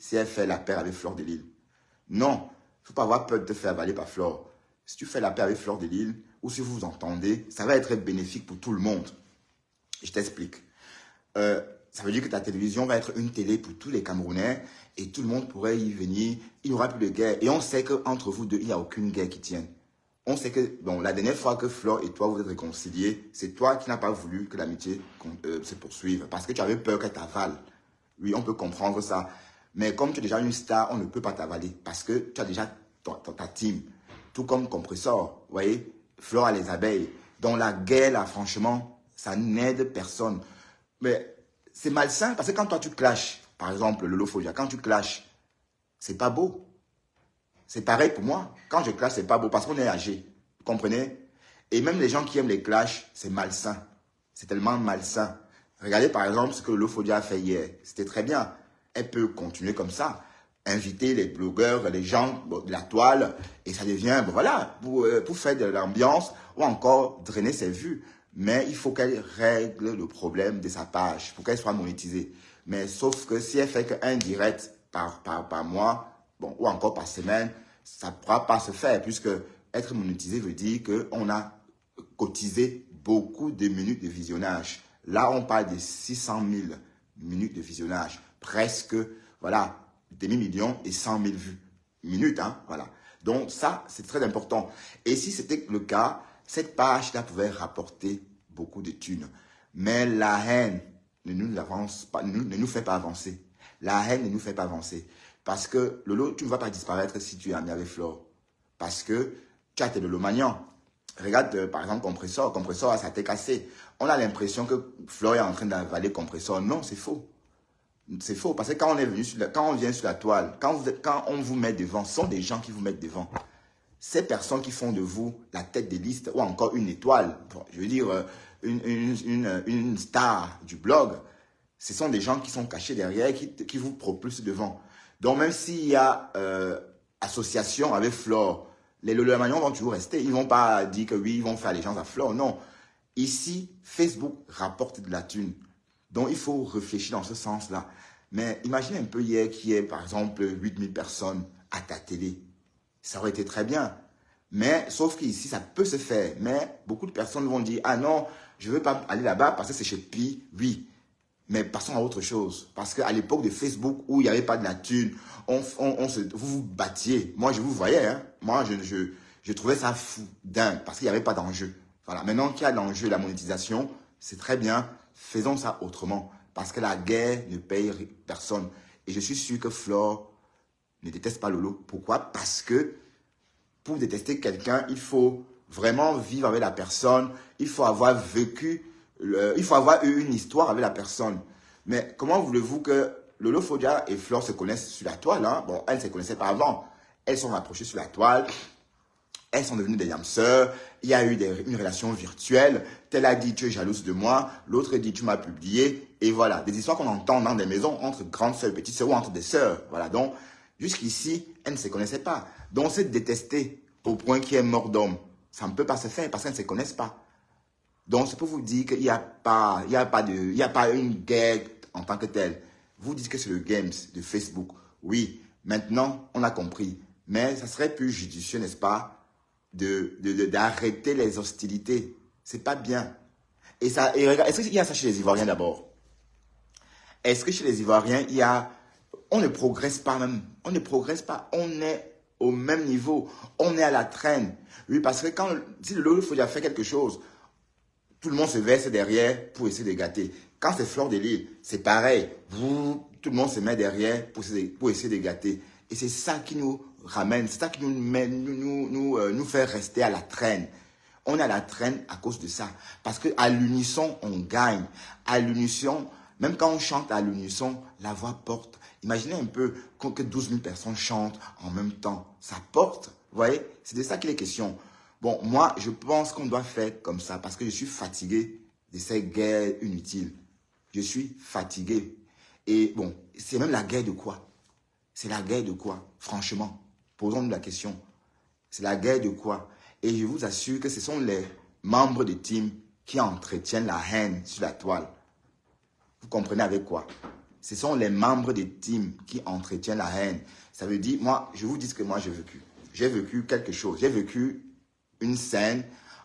si elle fait la paire avec Fleur de Lille. Non, il ne faut pas avoir peur de te faire avaler par Flore. Si tu fais la paire avec Fleur de Lille, ou si vous vous entendez, ça va être bénéfique pour tout le monde. Je t'explique. Ça veut dire que ta télévision va être une télé pour tous les Camerounais et tout le monde pourrait y venir. Il n'y aura plus de guerre. Et on sait qu'entre vous deux, il n'y a aucune guerre qui tienne. On sait que, bon, la dernière fois que Flore et toi vous êtes réconciliés, c'est toi qui n'as pas voulu que l'amitié se poursuive parce que tu avais peur qu'elle t'avale. Oui, on peut comprendre ça. Mais comme tu es déjà une star, on ne peut pas t'avaler parce que tu as déjà ta team. Tout comme Compressor, vous voyez, Flore à les abeilles. Dans la guerre, là, franchement, ça n'aide personne. Mais c'est malsain parce que quand toi tu clashes, par exemple, Lolo Fodia, quand tu clashes, c'est pas beau. C'est pareil pour moi. Quand je clash, c'est pas beau parce qu'on est âgé. Vous comprenez? Et même les gens qui aiment les clashs, c'est malsain. C'est tellement malsain. Regardez par exemple ce que Lolo Fodia a fait hier. C'était très bien. Elle peut continuer comme ça. Inviter les blogueurs, les gens de la toile. Et ça devient, bon, voilà, pour faire de l'ambiance ou encore drainer ses vues. Mais il faut qu'elle règle le problème de sa page pour qu'elle soit monétisée. Mais sauf que si elle fait qu'un direct par mois, bon, ou encore par semaine, ça ne pourra pas se faire puisque être monétisé veut dire qu'on a cotisé beaucoup de minutes de visionnage. Là, on parle de 600 000 minutes de visionnage. Presque, voilà, demi-million et 100 000 vues. Minutes, hein, voilà. Donc ça, c'est très important. Et si c'était le cas, cette page-là pouvait rapporter beaucoup de thunes. Mais la haine ne nous fait pas avancer. La haine ne nous fait pas avancer. Parce que, Lolo, tu ne vas pas disparaître si tu es ami avec Flore. Parce que tu as tes Lolo-Magnan. Regarde, par exemple, Compressor. Compressor a sa tête cassée. On a l'impression que Flore est en train d'avaler Compressor. Non, c'est faux. C'est faux. Parce que quand on vient sur la toile, quand on vous met devant, ce sont des gens qui vous mettent devant. Ces personnes qui font de vous la tête des listes ou encore une étoile, je veux dire une star du blog, ce sont des gens qui sont cachés derrière, qui vous propulsent devant. Donc même s'il y a association avec Flore, les Lolo-Magnan vont toujours rester. Ils ne vont pas dire que oui, ils vont faire allégeance à Flore. Non. Ici, Facebook rapporte de la thune. Donc il faut réfléchir dans ce sens-là. Mais imagine un peu hier qu'il y ait par exemple 8000 personnes à ta télé. Ça aurait été très bien. Mais, sauf qu'ici, ça peut se faire. Mais beaucoup de personnes vont dire, ah non, je ne veux pas aller là-bas parce que c'est chez Pi. Oui. Mais passons à autre chose. Parce qu'à l'époque de Facebook, où il n'y avait pas de la thune, vous vous battiez. Moi, je vous voyais. Hein. Moi, je trouvais ça fou, dingue, parce qu'il n'y avait pas d'enjeu. Voilà. Maintenant qu'il y a l'enjeu, la monétisation, c'est très bien. Faisons ça autrement. Parce que la guerre ne paye personne. Et je suis sûr que Flore ne déteste pas Lolo. Pourquoi? Parce que pour détester quelqu'un, il faut vraiment vivre avec la personne. Il faut avoir vécu, il faut avoir eu une histoire avec la personne. Mais comment voulez-vous que Lolo Fodia et Flore se connaissent sur la toile, hein? Bon, elles ne se connaissaient pas avant. Elles sont rapprochées sur la toile. Elles sont devenues des âmes sœurs. Il y a eu une relation virtuelle. Telle a dit, tu es jalouse de moi. L'autre dit, tu m'as publié. Et voilà, des histoires qu'on entend dans des maisons entre grandes sœurs, petites sœurs ou entre des sœurs. Voilà, donc, jusqu'ici, elles ne se connaissaient pas. Donc, c'est détester au point qu'il y ait mort d'homme. Ça ne peut pas se faire parce qu'elles ne se connaissent pas. Donc, c'est pour vous dire qu'il n'y a pas une guerre en tant que telle. Vous dites que c'est le games de Facebook. Oui, maintenant, on a compris. Mais ça serait plus judicieux, n'est-ce pas, d'arrêter les hostilités. C'est pas bien. Et regarde, est-ce qu'il y a ça chez les Ivoiriens d'abord? Est-ce que chez les Ivoiriens, on ne progresse pas même. On ne progresse pas. On est au même niveau. On est à la traîne. Oui, parce que si le Lolo Fodia fait quelque chose, tout le monde se verse derrière pour essayer de gâter. Quand c'est Fleur de Lille, c'est pareil. Tout le monde se met derrière pour essayer de gâter. Et c'est ça qui nous ramène, c'est ça qui nous fait rester à la traîne. On est à la traîne à cause de ça. Parce qu'à l'unisson, on gagne. À l'unisson, même quand on chante à l'unisson, la voix porte. Imaginez un peu que 12 000 personnes chantent en même temps. Ça porte, vous voyez? C'est de ça qu'il est question. Bon, moi, je pense qu'on doit faire comme ça parce que je suis fatigué de ces guerres inutiles. Je suis fatigué. Et bon, c'est même la guerre de quoi? C'est la guerre de quoi? Franchement, posons-nous la question. C'est la guerre de quoi? Et je vous assure que ce sont les membres de team qui entretiennent la haine sur la toile. Vous comprenez avec quoi? Ce sont les membres des teams qui entretiennent la haine. Ça veut dire, moi, je vous dis ce que moi j'ai vécu. J'ai vécu quelque chose. J'ai vécu une scène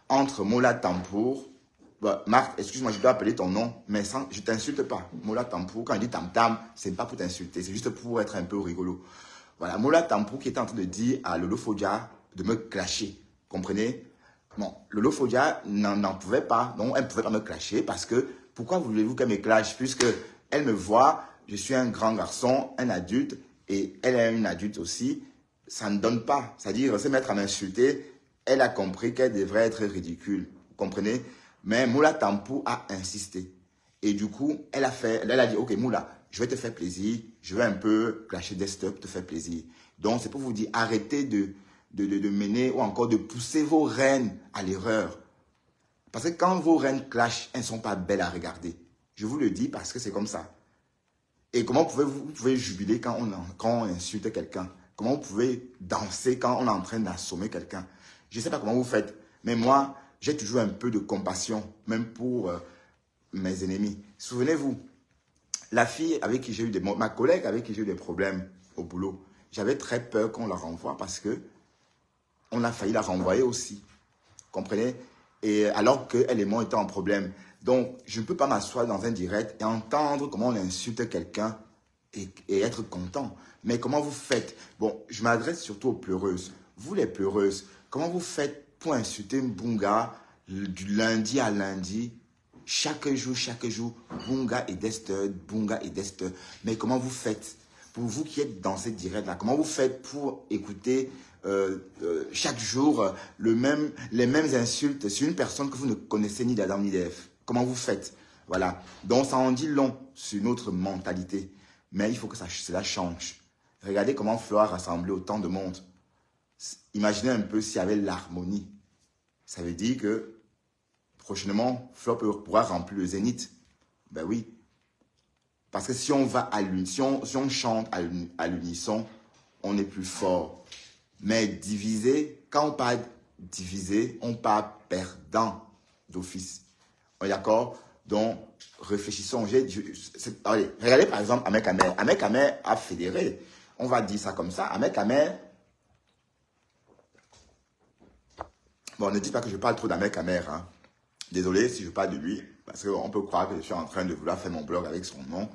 entre Mola Tampour. Bah, Marc, excuse-moi, je dois appeler ton nom, mais je ne t'insulte pas. Mola Tampour, quand je dis Tam Tam, ce n'est pas pour t'insulter, c'est juste pour être un peu rigolo. Voilà, Mola Tampour qui était en train de dire à Lolo Fodia de me clasher. Comprenez? Bon, Lolo Fodia n'en pouvait pas, donc elle ne pouvait pas me clasher parce que pourquoi voulez-vous qu'elle me clash? Puisque elle me voit, je suis un grand garçon, un adulte, et elle est une adulte aussi, ça ne donne pas. C'est-à-dire, se mettre à m'insulter, elle a compris qu'elle devrait être ridicule. Vous comprenez? Mais Moula Tampou a insisté. Et du coup, elle a dit, ok Moula, je vais te faire plaisir, je vais un peu clasher desktop, te faire plaisir. Donc, c'est pour vous dire, arrêtez de mener ou encore de pousser vos reines à l'erreur. Parce que quand vos reines clashent, elles ne sont pas belles à regarder. Je vous le dis parce que c'est comme ça. Et comment vous pouvez jubiler quand on insulte quelqu'un? Comment vous pouvez danser quand on est en train d'assommer quelqu'un? Je ne sais pas comment vous faites, mais moi, j'ai toujours un peu de compassion, même pour mes ennemis. Souvenez-vous, la fille avec qui j'ai eu ma collègue avec qui j'ai eu des problèmes au boulot, j'avais très peur qu'on la renvoie parce que on a failli la renvoyer aussi. Comprenez? Et alors qu'elle et moi étions en problème. Donc, je ne peux pas m'asseoir dans un direct et entendre comment on insulte quelqu'un et être content. Mais comment vous faites? Bon, je m'adresse surtout aux pleureuses. Vous les pleureuses, comment vous faites pour insulter Bunga du lundi à lundi, chaque jour, Bunga et Dester, Bunga et Dester. Mais comment vous faites? Pour vous qui êtes dans cette direct-là, comment vous faites pour écouter chaque jour les mêmes insultes sur une personne que vous ne connaissez ni d'Adam ni d'Ève? Comment vous faites? Voilà. Donc, ça en dit long sur notre mentalité. Mais il faut que cela change. Regardez comment Flore a rassemblé autant de monde. Imaginez un peu s'il y avait l'harmonie. Ça veut dire que prochainement, Flore pourra remplir le zénith. Ben oui. Parce que si on va si on chante à l'unisson, on est plus fort. Mais divisé, quand on parle divisé, on parle perdant d'office. On est d'accord? Donc, réfléchissons. Allez, regardez par exemple Ahmed Kamer. Ahmed Kamer a fédéré. On va dire ça comme ça. Ahmed Kamer. Bon, ne dites pas que je parle trop d'Ahmed Kamer. Hein. Désolé si je parle de lui. Parce qu'on peut croire que je suis en train de vouloir faire mon blog avec son nom.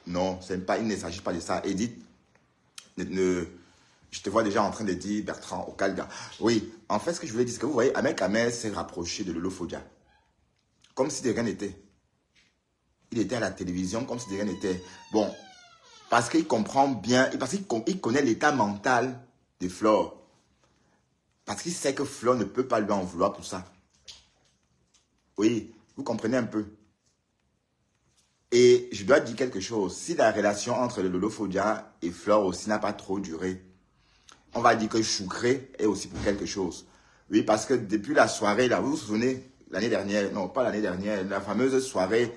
Non, il ne s'agit pas de ça. Edith, je te vois déjà en train de dire Bertrand Okalga. Oui, en fait, ce que je voulais dire, c'est que vous voyez, Ahmed Kamer s'est rapproché de Lolo Fodia. Comme si de rien n'était. Il était à la télévision comme si de rien n'était. Bon, parce qu'il comprend bien, parce qu'il connaît l'état mental de Flore. Parce qu'il sait que Flore ne peut pas lui en vouloir pour ça. Oui, vous comprenez un peu. Et je dois dire quelque chose. Si la relation entre le Lolo Fodia et Flore aussi n'a pas trop duré, on va dire que Choucré est aussi pour quelque chose. Oui, parce que depuis la soirée, là, vous vous souvenez, l'année dernière, non, pas l'année dernière, la fameuse soirée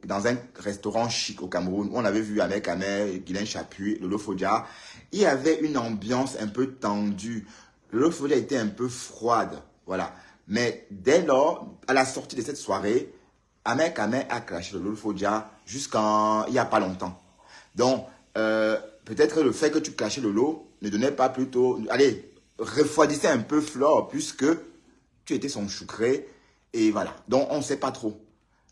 dans un restaurant chic au Cameroun, où on avait vu Ahmed Kamer, Guylaine Chapuis, Lolo Fodia, il y avait une ambiance un peu tendue. Lolo Fodia était un peu froide, voilà. Mais dès lors, à la sortie de cette soirée, Ahmed Kamer a clashé Lolo Fodia jusqu'à il n'y a pas longtemps. Donc, peut-être le fait que tu clashais Lolo ne donnait pas plutôt... Allez, refroidissez un peu Flore, puisque tu étais son choucré. Et voilà. Donc, on ne sait pas trop.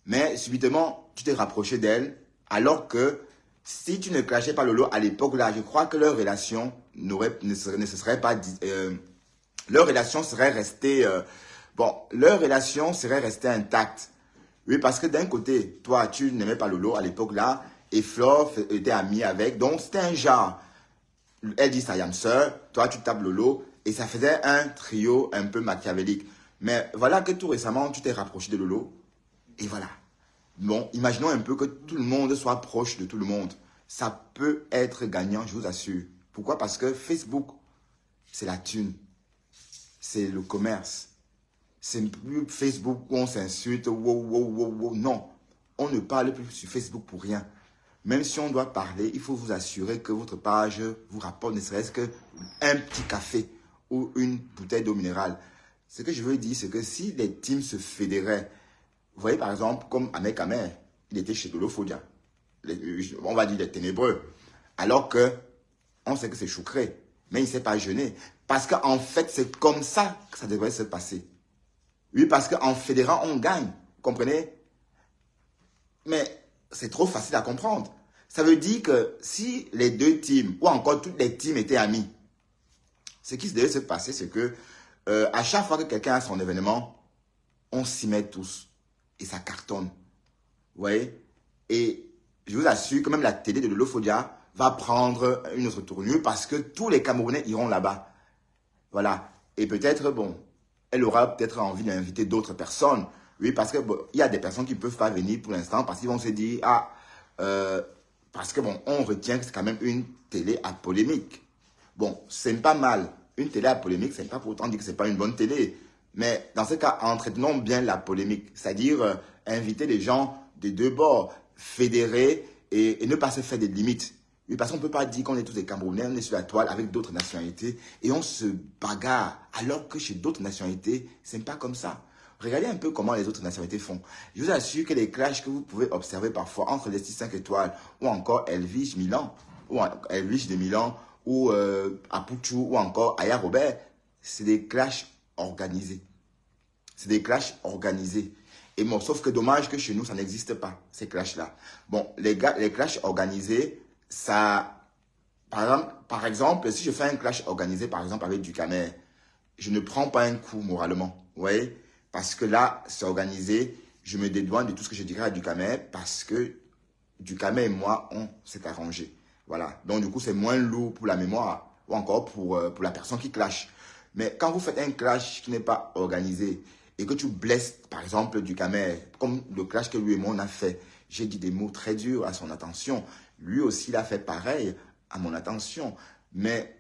Mais subitement, tu t'es rapproché d'elle, alors que si tu ne clashais pas Lolo à l'époque là, je crois que leur relation ne se serait pas... leur relation serait restée... leur relation serait restée intacte. Oui, parce que d'un côté, toi, tu n'aimais pas Lolo à l'époque là, et Flore était amie avec. Donc, c'était un genre. Elle dit Sayam sœur, toi, tu tapes Lolo, et ça faisait un trio un peu machiavélique. Mais voilà que tout récemment, tu t'es rapproché de Lolo, et voilà. Bon, imaginons un peu que tout le monde soit proche de tout le monde. Ça peut être gagnant, je vous assure. Pourquoi? Parce que Facebook, c'est la thune. C'est le commerce. C'est plus Facebook où on s'insulte. Wow. Non, on ne parle plus sur Facebook pour rien. Même si on doit parler, il faut vous assurer que votre page vous rapporte ne serait-ce qu'un petit café ou une bouteille d'eau minérale. Ce que je veux dire, c'est que si les teams se fédéraient, vous voyez par exemple, comme Ahmed Kamer, il était chez Lolo Fodia. on va dire les ténébreux. Alors que on sait que c'est Choucré, mais il ne s'est pas jeûné. Parce qu'en fait, c'est comme ça que ça devrait se passer. Oui, parce qu'en fédérant, on gagne. Vous comprenez? Mais c'est trop facile à comprendre. Ça veut dire que si les deux teams, ou encore toutes les teams étaient amis, ce qui devait se passer, c'est que à chaque fois que quelqu'un a son événement, on s'y met tous. Et ça cartonne. Vous voyez? Et je vous assure que même la télé de Lolofodia va prendre une autre tournure parce que tous les Camerounais iront là-bas. Voilà. Et peut-être, bon, elle aura peut-être envie d'inviter d'autres personnes. Oui, parce que bon, il y a des personnes qui ne peuvent pas venir pour l'instant parce qu'ils vont se dire, parce que bon, on retient que c'est quand même une télé à polémique. Bon, c'est pas mal. Une télé à polémique, c'est pas pour autant dire que c'est pas une bonne télé. Mais dans ce cas, entretenons bien la polémique. C'est-à-dire inviter les gens des deux bords, fédérer et ne pas se faire des limites. Oui, parce qu'on ne peut pas dire qu'on est tous des Camerounais, on est sur la toile avec d'autres nationalités et on se bagarre. Alors que chez d'autres nationalités, ce n'est pas comme ça. Regardez un peu comment les autres nationalités font. Je vous assure que les clashs que vous pouvez observer parfois entre les 6-5 étoiles ou encore Elvige Milan, ou Elvige de Milan, ou Apuchou, ou encore Aya Robert, c'est des clashs organisés. C'est des clashs organisés. Et bon, sauf que dommage que chez nous, ça n'existe pas, ces clashs-là. Bon, les clashs organisés, ça... Par exemple, si je fais un clash organisé, par exemple, avec du Camer, je ne prends pas un coup moralement. Vous voyez? Parce que là, c'est organisé. Je me dédouane de tout ce que je dirais à du Camer parce que du Camer et moi, on s'est arrangé. Voilà. Donc, du coup, c'est moins lourd pour la mémoire ou encore pour la personne qui clash. Mais quand vous faites un clash qui n'est pas organisé et que tu blesses, par exemple, du Camer, comme le clash que lui et moi, on a fait, j'ai dit des mots très durs à son attention. Lui aussi, il a fait pareil à mon attention. Mais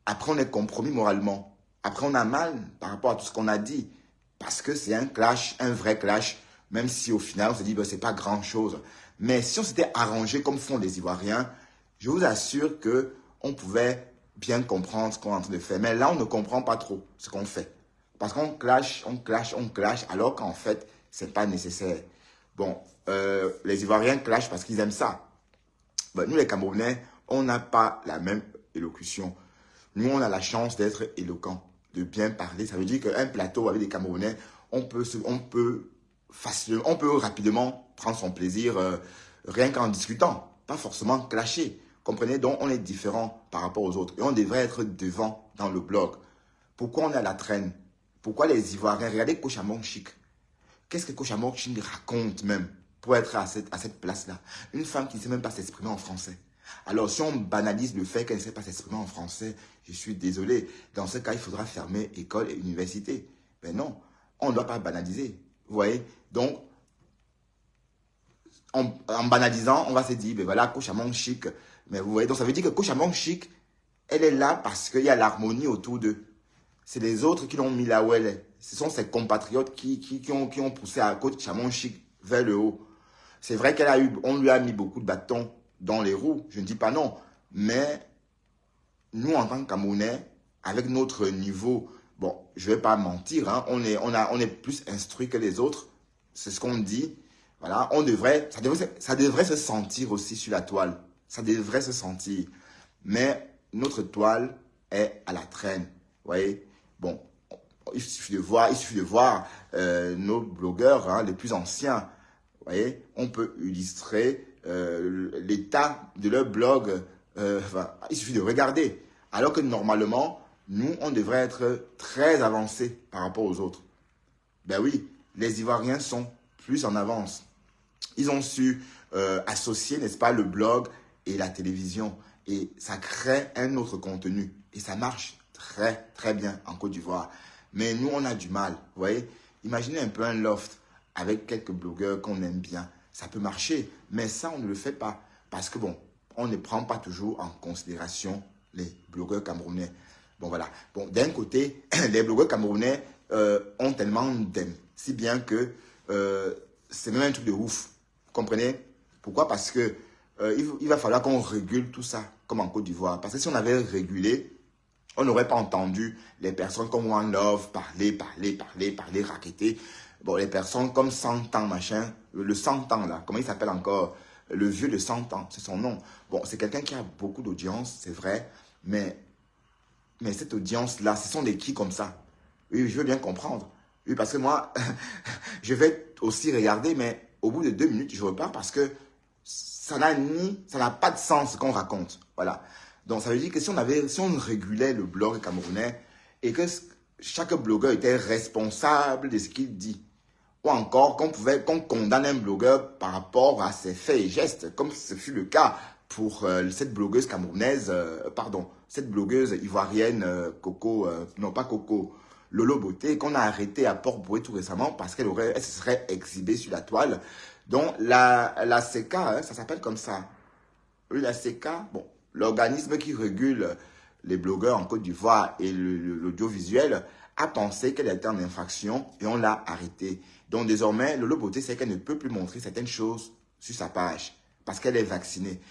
après, on est compromis moralement. Après, on a mal par rapport à tout ce qu'on a dit. Parce que c'est un clash, un vrai clash. Même si au final, on se dit, ben, c'est pas grand-chose. Mais si on s'était arrangé comme font les Ivoiriens, je vous assure qu'on pouvait bien comprendre ce qu'on est en train de faire. Mais là, on ne comprend pas trop ce qu'on fait. Parce qu'on clash, alors qu'en fait, ce n'est pas nécessaire. Bon, les Ivoiriens clashent parce qu'ils aiment ça. Ben, nous, les Camerounais, on n'a pas la même élocution. Nous, on a la chance d'être éloquents, de bien parler. Ça veut dire qu'un plateau avec des Camerounais, on peut rapidement prendre son plaisir rien qu'en discutant, pas forcément clasher. Comprenez? Donc, on est différent par rapport aux autres et on devrait être devant dans le blog. Pourquoi on est à la traîne? Pourquoi les Ivoiriens? Regardez Kochamon Chic. Qu'est-ce que Kochamon Chic raconte même pour être à cette place-là? Une femme qui ne sait même pas s'exprimer en français. Alors, si on banalise le fait qu'elle ne sait pas s'exprimer en français, je suis désolé. Dans ce cas, il faudra fermer école et université. Mais non, on ne doit pas banaliser. Vous voyez? Donc, en banalisant, on va se dire, ben voilà, Kochamon Chic. Mais vous voyez, donc ça veut dire que Kochamon Chic, elle est là parce qu'il y a l'harmonie autour d'eux. C'est les autres qui l'ont mis là où elle est. Ce sont ses compatriotes qui ont poussé à Kochamon Chic vers le haut. C'est vrai on lui a mis beaucoup de bâtons dans les roues, je ne dis pas non. Mais nous, en tant que Camerounais, avec notre niveau, bon, je ne vais pas mentir, hein, on est plus instruit que les autres. C'est ce qu'on dit. Voilà, ça devrait se sentir aussi sur la toile. Ça devrait se sentir. Mais notre toile est à la traîne. Vous voyez? Bon, il suffit de voir nos blogueurs, hein, les plus anciens. Vous voyez? On peut illustrer l'état de leur blog. Il suffit de regarder. Alors que normalement, nous, on devrait être très avancés par rapport aux autres. Ben oui, les Ivoiriens sont plus en avance. Ils ont su associer, n'est-ce pas, le blog et la télévision. Et ça crée un autre contenu. Et ça marche très, très bien en Côte d'Ivoire. Mais nous, on a du mal. Vous voyez? Imaginez un peu un loft avec quelques blogueurs qu'on aime bien. Ça peut marcher, mais ça, on ne le fait pas. Parce que, bon, on ne prend pas toujours en considération les blogueurs camerounais. Bon, voilà. Bon, d'un côté, les blogueurs camerounais ont tellement d'aime. Si bien que c'est même un truc de ouf. Vous comprenez? Pourquoi? Parce que il va falloir qu'on régule tout ça, comme en Côte d'Ivoire. Parce que si on avait régulé, on n'aurait pas entendu les personnes comme One Love parler, raqueter. Bon, les personnes comme 100 ans, machin, le 100 ans là, comment il s'appelle encore? le vieux de 100 ans, c'est son nom. Bon, c'est quelqu'un qui a beaucoup d'audience, c'est vrai, mais cette audience-là, ce sont des qui comme ça? Oui, je veux bien comprendre. Oui, parce que moi, je vais aussi regarder, mais au bout de 2 minutes, je repars parce que ça n'a pas de sens ce qu'on raconte. Voilà. Donc, ça veut dire que si on régulait le blog camerounais et que chaque blogueur était responsable de ce qu'il dit, ou encore qu'on condamne un blogueur par rapport à ses faits et gestes, comme ce fut le cas pour cette blogueuse camerounaise, cette blogueuse ivoirienne, non pas Coco, Lolo Beauté, qu'on a arrêtée à Port-Bouët tout récemment parce qu'elle se serait exhibée sur la toile. Donc la CECA, hein, ça s'appelle comme ça. Oui, la CECA, bon, l'organisme qui régule les blogueurs en Côte d'Ivoire et l'audiovisuel, a pensé qu'elle était en infraction et on l'a arrêtée. Donc désormais, Lolo Beauté sait qu'elle ne peut plus montrer certaines choses sur sa page parce qu'elle est vaccinée.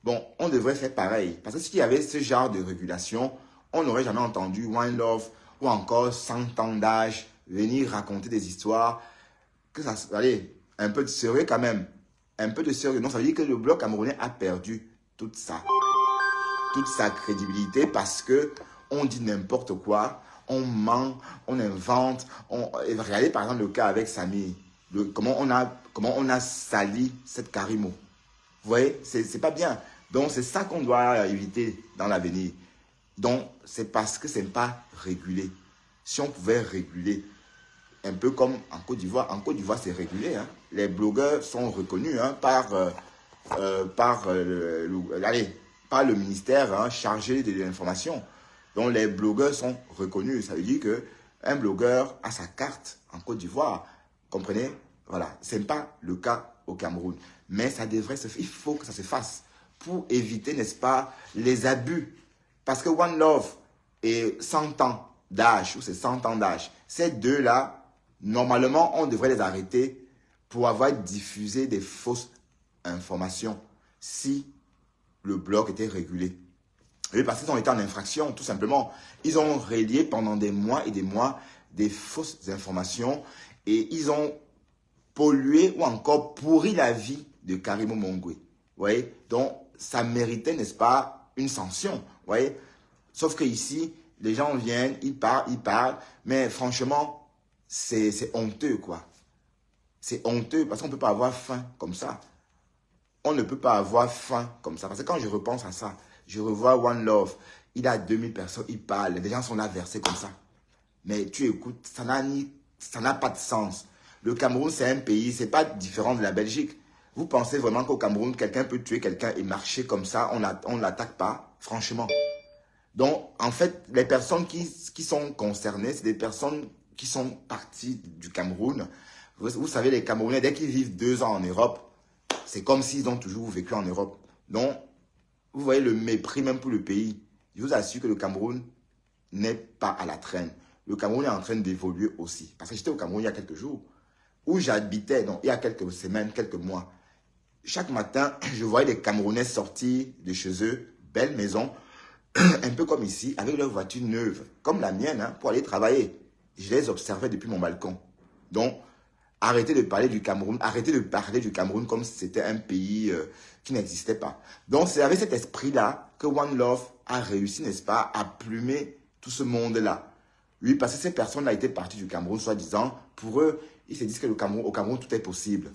Bon, on devrait faire pareil. Parce que s'il y avait ce genre de régulation, on n'aurait jamais entendu One Love ou encore 100 ans d'âge venir raconter des histoires. Que ça, allez, un peu de sérieux quand même. Un peu de sérieux. Non, ça veut dire que le bloc camerounais a perdu toute sa crédibilité parce que on dit n'importe quoi, on ment, on invente. Regardez par exemple le cas avec Samy. Comment on a sali cette Karimo. Vous voyez, c'est pas bien. Donc, c'est ça qu'on doit éviter dans l'avenir. Donc, c'est parce que ce n'est pas régulé. Si on pouvait réguler, un peu comme en Côte d'Ivoire. En Côte d'Ivoire, c'est régulé. Hein. Les blogueurs sont reconnus hein, par le ministère hein, chargé de l'information. Donc, les blogueurs sont reconnus. Ça veut dire qu'un blogueur a sa carte en Côte d'Ivoire. Comprenez? Voilà. Ce n'est pas le cas au Cameroun. Mais ça devrait se faire. Il faut que ça se fasse pour éviter, n'est-ce pas, les abus. Parce que One Love et 100 ans d'âge, ou c'est 100 ans d'âge, ces deux-là, normalement, on devrait les arrêter pour avoir diffusé des fausses informations si le blog était régulé. Et parce qu'ils ont été en infraction, tout simplement. Ils ont relié pendant des mois et des mois des fausses informations et ils ont pollué ou encore pourri la vie de Karimo Mongwe. Vous voyez? Donc, ça méritait, n'est-ce pas, une sanction. Vous voyez? Sauf que ici, les gens viennent, ils parlent, mais franchement, c'est honteux, quoi. C'est honteux parce qu'on ne peut pas avoir faim comme ça. On ne peut pas avoir faim comme ça. Parce que quand je repense à ça, je revois One Love, il a 2000 personnes, il parle, les gens sont là versés comme ça. Mais tu écoutes, ça n'a pas de sens. Le Cameroun, c'est un pays, c'est pas différent de la Belgique. Vous pensez vraiment qu'au Cameroun, quelqu'un peut tuer quelqu'un et marcher comme ça, on ne l'attaque pas, franchement. Donc, en fait, les personnes qui sont concernées, c'est des personnes qui sont parties du Cameroun. Vous savez, les Camerounais, dès qu'ils vivent 2 ans en Europe, c'est comme s'ils ont toujours vécu en Europe. Donc, vous voyez le mépris même pour le pays. Je vous assure que le Cameroun n'est pas à la traîne. Le Cameroun est en train d'évoluer aussi. Parce que j'étais au Cameroun il y a quelques jours, où j'habitais, donc il y a quelques semaines, quelques mois. Chaque matin, je voyais des Camerounais sortir de chez eux, belle maison, un peu comme ici, avec leur voiture neuve, comme la mienne, hein, pour aller travailler. Je les observais depuis mon balcon. Donc, arrêtez de parler du Cameroun, arrêtez de parler du Cameroun comme si c'était un pays qui n'existait pas. Donc, c'est avec cet esprit-là que One Love a réussi, n'est-ce pas, à plumer tout ce monde-là. Oui, parce que ces personnes-là étaient parties du Cameroun, soi-disant, pour eux, ils se disent que au Cameroun, tout est possible.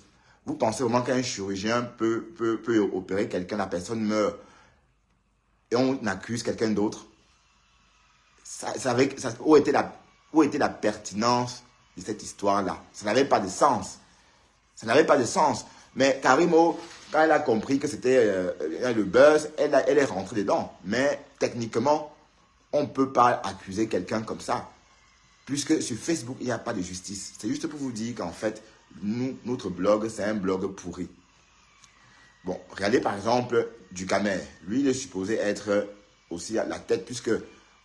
Vous pensez vraiment qu'un chirurgien peut opérer quelqu'un, la personne meurt, et on accuse quelqu'un d'autre? Où était la pertinence de cette histoire-là? Ça n'avait pas de sens. Ça n'avait pas de sens. Mais Karimo, quand elle a compris que c'était le buzz, elle est rentrée dedans. Mais techniquement, on ne peut pas accuser quelqu'un comme ça. Puisque sur Facebook, il n'y a pas de justice. C'est juste pour vous dire qu'en fait, notre blog, c'est un blog pourri. Bon, regardez par exemple Ducamer. Lui, il est supposé être aussi à la tête, puisque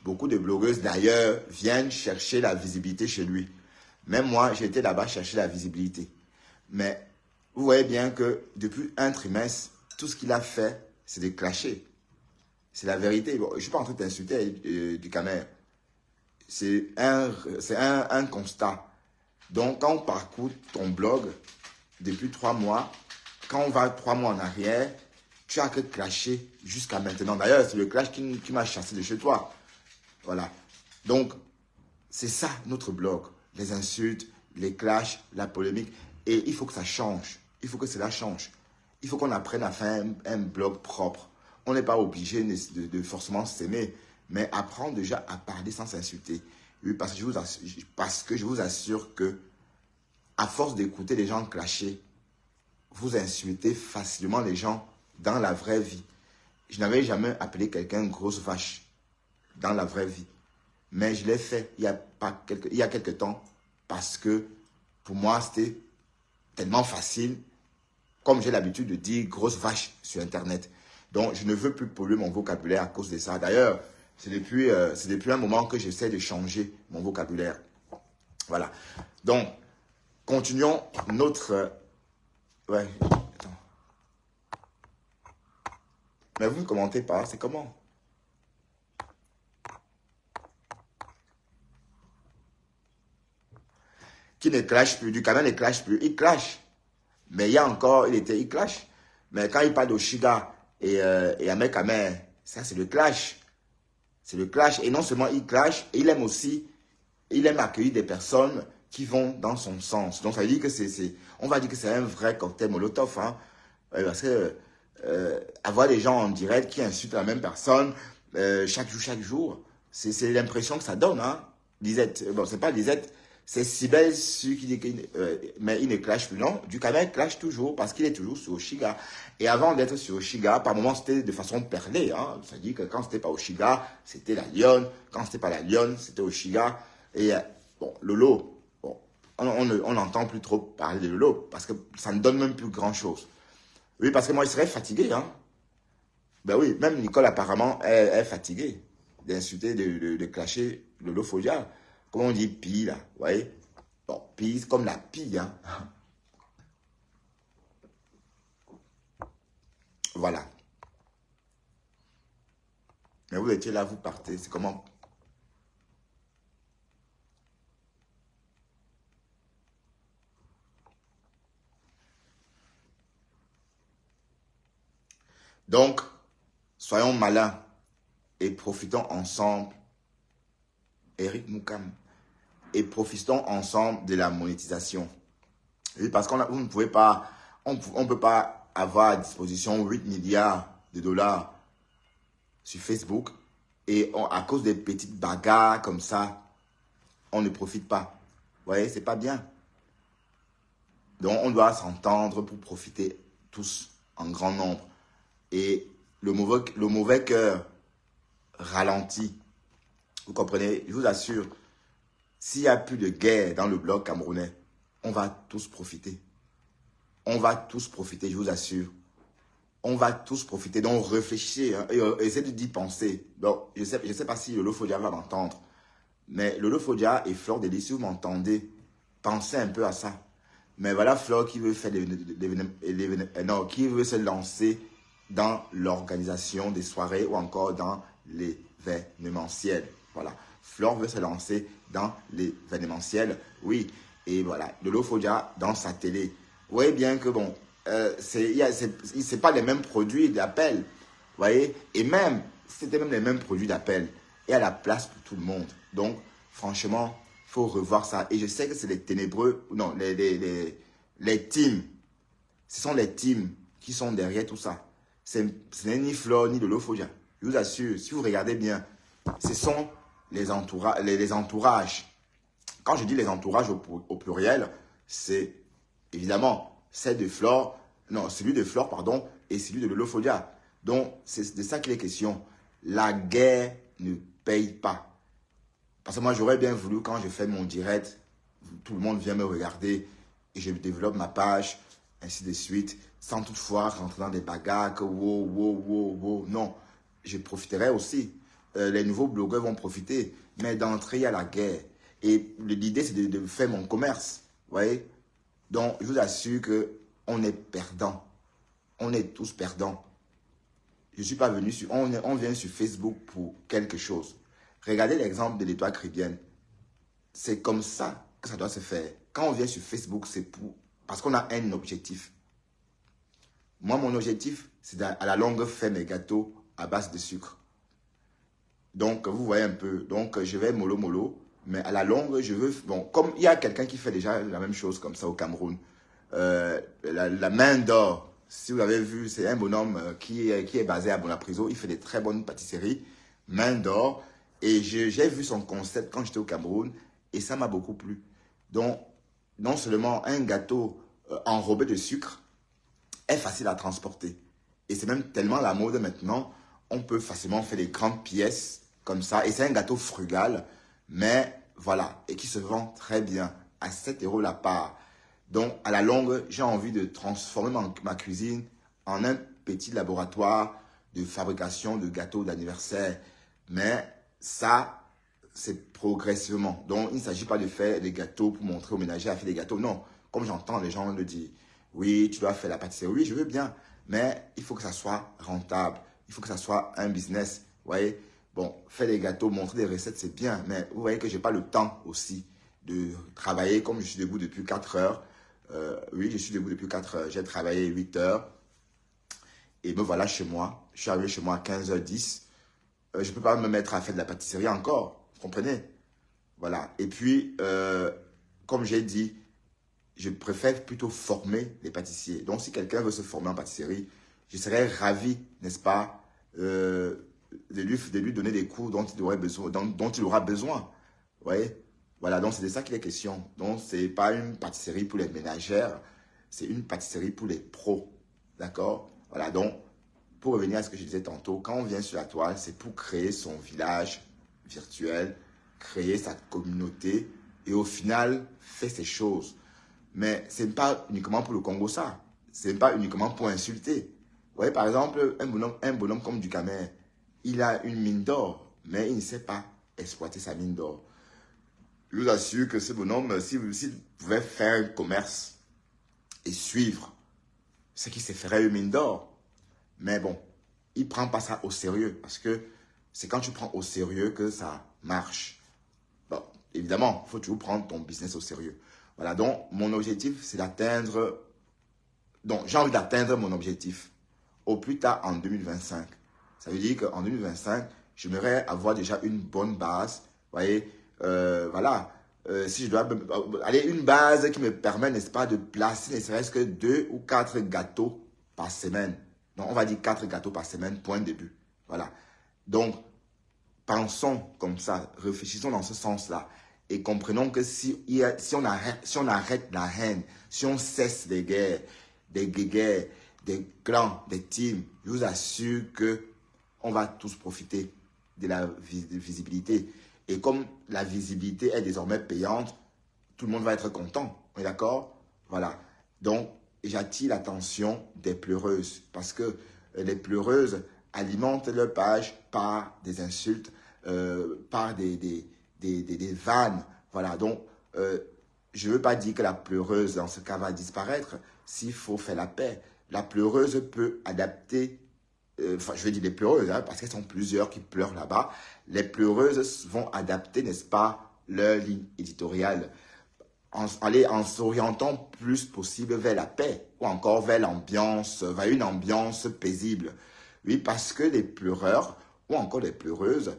beaucoup de blogueuses d'ailleurs viennent chercher la visibilité chez lui. Même moi, j'étais là-bas chercher la visibilité. Mais vous voyez bien que depuis un trimestre, tout ce qu'il a fait, c'est de clasher. C'est la vérité. Bon, je ne suis pas en train d'insulter Ducamer. C'est un constat. Donc, quand on parcourt ton blog depuis 3 mois, quand on va 3 mois en arrière, tu as que clasher jusqu'à maintenant. D'ailleurs, c'est le clash qui m'a chassé de chez toi. Voilà. Donc, c'est ça notre blog. Les insultes, les clashs, la polémique. Et il faut que ça change. Il faut que cela change. Il faut qu'on apprenne à faire un blog propre. On n'est pas obligé de forcément s'aimer, mais apprendre déjà à parler sans s'insulter. Oui, parce que je vous assure que à force d'écouter les gens clasher, vous insultez facilement les gens dans la vraie vie. Je n'avais jamais appelé quelqu'un grosse vache dans la vraie vie. Mais je l'ai fait il y a quelques temps parce que pour moi, c'était tellement facile, comme j'ai l'habitude de dire grosse vache sur Internet. Donc, je ne veux plus polluer mon vocabulaire à cause de ça. D'ailleurs, c'est depuis un moment que j'essaie de changer mon vocabulaire. Voilà. Donc, continuons notre... ouais, attends. Mais vous ne commentez pas, c'est comment? Qui ne clash plus, du canal ne clash plus, il clash. Mais il y a encore, il clash. Mais quand il parle d'Oshiga et Amekame, ça c'est le clash. C'est le clash. Et non seulement il clash, il aime accueillir des personnes qui vont dans son sens. Donc ça veut dire que on va dire que c'est un vrai cocktail Molotov. Hein. Parce que avoir des gens en direct qui insultent la même personne chaque jour, c'est l'impression que ça donne. Hein. Lisette, bon, c'est pas Lisette, c'est Sibel qui dit mais il ne clash plus. Non, du Ducamet clash toujours parce qu'il est toujours sur Oshiga. Et avant d'être sur Oshiga, par moments c'était de façon perlée. Hein. C'est-à-dire que quand c'était pas Oshiga, c'était la Lionne. Quand c'était pas la Lionne, c'était Oshiga. Et bon, Lolo, bon, on n'entend plus trop parler de Lolo parce que ça ne donne même plus grand-chose. Oui, parce que moi, il serait fatigué. Hein. Ben oui, même Nicole, apparemment, est fatiguée d'insulter, de clasher Lolo Fodia. Comment on dit pie, là, vous voyez? Bon, pie, c'est comme la pie, hein. Voilà. Mais vous étiez là, vous partez. C'est comment? Donc, soyons malins et profitons ensemble, Eric Moukam, et profitons ensemble de la monétisation. Oui, parce vous ne pouvez pas, on ne peut pas avoir à disposition 8 milliards de dollars sur Facebook et à cause des petites bagarres comme ça, on ne profite pas. Vous voyez, c'est pas bien. Donc, on doit s'entendre pour profiter tous en grand nombre. Et le mauvais cœur ralentit. Vous comprenez? Je vous assure, s'il n'y a plus de guerre dans le bloc camerounais, on va tous profiter. On va tous profiter, je vous assure. On va tous profiter. Donc, réfléchissez hein, et essayez d'y penser. Donc, je sais pas si Lolo Fodia va m'entendre. Mais Lolo Fodia et Fleur Delis, si vous m'entendez, pensez un peu à ça. Mais voilà Fleur qui veut faire qui veut se lancer dans l'organisation des soirées ou encore dans l'événementiel. Voilà. Fleur veut se lancer dans l'événementiel. Oui. Et voilà. Lolo Fodia dans sa télé. Vous voyez bien que bon, c'est pas les mêmes produits d'appel. Vous voyez? Et même, c'était même les mêmes produits d'appel. Il y a la place pour tout le monde. Donc, franchement, il faut revoir ça. Et je sais que c'est les ténébreux, non, les teams. Ce sont les teams qui sont derrière tout ça. Ce n'est ni Flore ni Lolo Fodia. Je vous assure, si vous regardez bien, ce sont les entourages. Quand je dis les entourages au pluriel, c'est évidemment celle de Flore, non, celui de Flore, pardon, et celui de Lolo Fodia. Donc, c'est de ça qu'il est question. La guerre ne paye pas. Parce que moi, j'aurais bien voulu, quand je fais mon direct, tout le monde vient me regarder et je développe ma page, ainsi de suite, sans toutefois rentrer dans des bagarres que wow, wow, wow, wow. Non, je profiterai aussi. Les nouveaux blogueurs vont profiter. Mais d'entrer, il y a la guerre. Et l'idée, c'est de faire mon commerce. Vous voyez? Donc, je vous assure qu'on est perdant. On est tous perdants. Je ne suis pas venu sur... On vient sur Facebook pour quelque chose. Regardez l'exemple de l'Étoile caribéenne. C'est comme ça que ça doit se faire. Quand on vient sur Facebook, c'est parce qu'on a un objectif. Moi, mon objectif, c'est à la longue faire mes gâteaux à base de sucre. Donc, vous voyez un peu. Donc, je vais mollo mollo. Mais à la longue, je veux... Bon, comme il y a quelqu'un qui fait déjà la même chose comme ça au Cameroun. La main d'or, si vous l'avez vu, c'est un bonhomme qui est basé à Bonapriso. Il fait des très bonnes pâtisseries. Main d'or. Et j'ai vu son concept quand j'étais au Cameroun. Et ça m'a beaucoup plu. Donc, non seulement un gâteau enrobé de sucre est facile à transporter. Et c'est même tellement la mode maintenant, on peut facilement faire des grandes pièces comme ça. Et c'est un gâteau frugal, mais voilà, et qui se vend très bien, à 7 euros la part. Donc, à la longue, j'ai envie de transformer ma cuisine en un petit laboratoire de fabrication de gâteaux d'anniversaire. Mais ça, c'est progressivement. Donc, il ne s'agit pas de faire des gâteaux pour montrer aux ménagers à faire des gâteaux. Non, comme j'entends les gens le dire, oui, tu dois faire la pâtisserie. Oui, je veux bien, mais il faut que ça soit rentable. Il faut que ça soit un business. Vous voyez, bon, faire des gâteaux, montrer des recettes, c'est bien, mais vous voyez que je n'ai pas le temps aussi de travailler comme je suis debout depuis 4 heures. Oui, je suis debout depuis 4 heures. J'ai travaillé 8 heures et me voilà chez moi. Je suis arrivé chez moi à 15h10. Je ne peux pas me mettre à faire de la pâtisserie encore. Vous comprenez? Voilà. Et puis, comme j'ai dit, je préfère plutôt former les pâtissiers. Donc, si quelqu'un veut se former en pâtisserie, je serais ravi, n'est-ce pas, de lui donner des cours dont il aurait besoin, dont il aura besoin. Vous voyez? Voilà, donc c'est de ça qu'il est question. Donc, ce n'est pas une pâtisserie pour les ménagères, c'est une pâtisserie pour les pros. D'accord? Voilà, donc, pour revenir à ce que je disais tantôt, quand on vient sur la toile, c'est pour créer son village virtuel, créer sa communauté et au final, faire ses choses. Mais ce n'est pas uniquement pour le Congo ça. Ce n'est pas uniquement pour insulter. Vous voyez, par exemple, un bonhomme comme Ducamer, il a une mine d'or, mais il ne sait pas exploiter sa mine d'or. Je vous assure que ce bonhomme, s'il pouvait faire un commerce et suivre ce qui se ferait une mine d'or, mais bon, il ne prend pas ça au sérieux parce que c'est quand tu prends au sérieux que ça marche. Bon, évidemment, il faut toujours prendre ton business au sérieux. Voilà, donc mon objectif, c'est d'atteindre... Donc, j'ai envie d'atteindre mon objectif au plus tard en 2025. Ça veut dire qu'en 2025, j'aimerais avoir déjà une bonne base. Vous voyez, voilà. Si je dois... Allez, une base qui me permet, n'est-ce pas, de placer ne serait-ce que 2 ou 4 gâteaux par semaine. Donc, on va dire 4 gâteaux par semaine, point de début. Voilà. Donc, pensons comme ça, réfléchissons dans ce sens-là et comprenons que si on arrête la haine, si on cesse les guerres, des guerres, des clans, des teams, je vous assure que on va tous profiter de la visibilité. Et comme la visibilité est désormais payante, tout le monde va être content. On est d'accord? Voilà. Donc, j'attire l'attention des pleureuses parce que les pleureuses alimentent leur page par des insultes, par des vannes. Voilà, donc je ne veux pas dire que la pleureuse dans ce cas va disparaître s'il faut faire la paix. La pleureuse peut adapter, enfin je veux dire les pleureuses, hein, parce qu'elles sont plusieurs qui pleurent là-bas. Les pleureuses vont adapter, n'est-ce pas, leur ligne éditoriale en s'orientant plus possible vers la paix ou encore vers l'ambiance, vers une ambiance paisible. Oui, parce que les pleureurs ou encore les pleureuses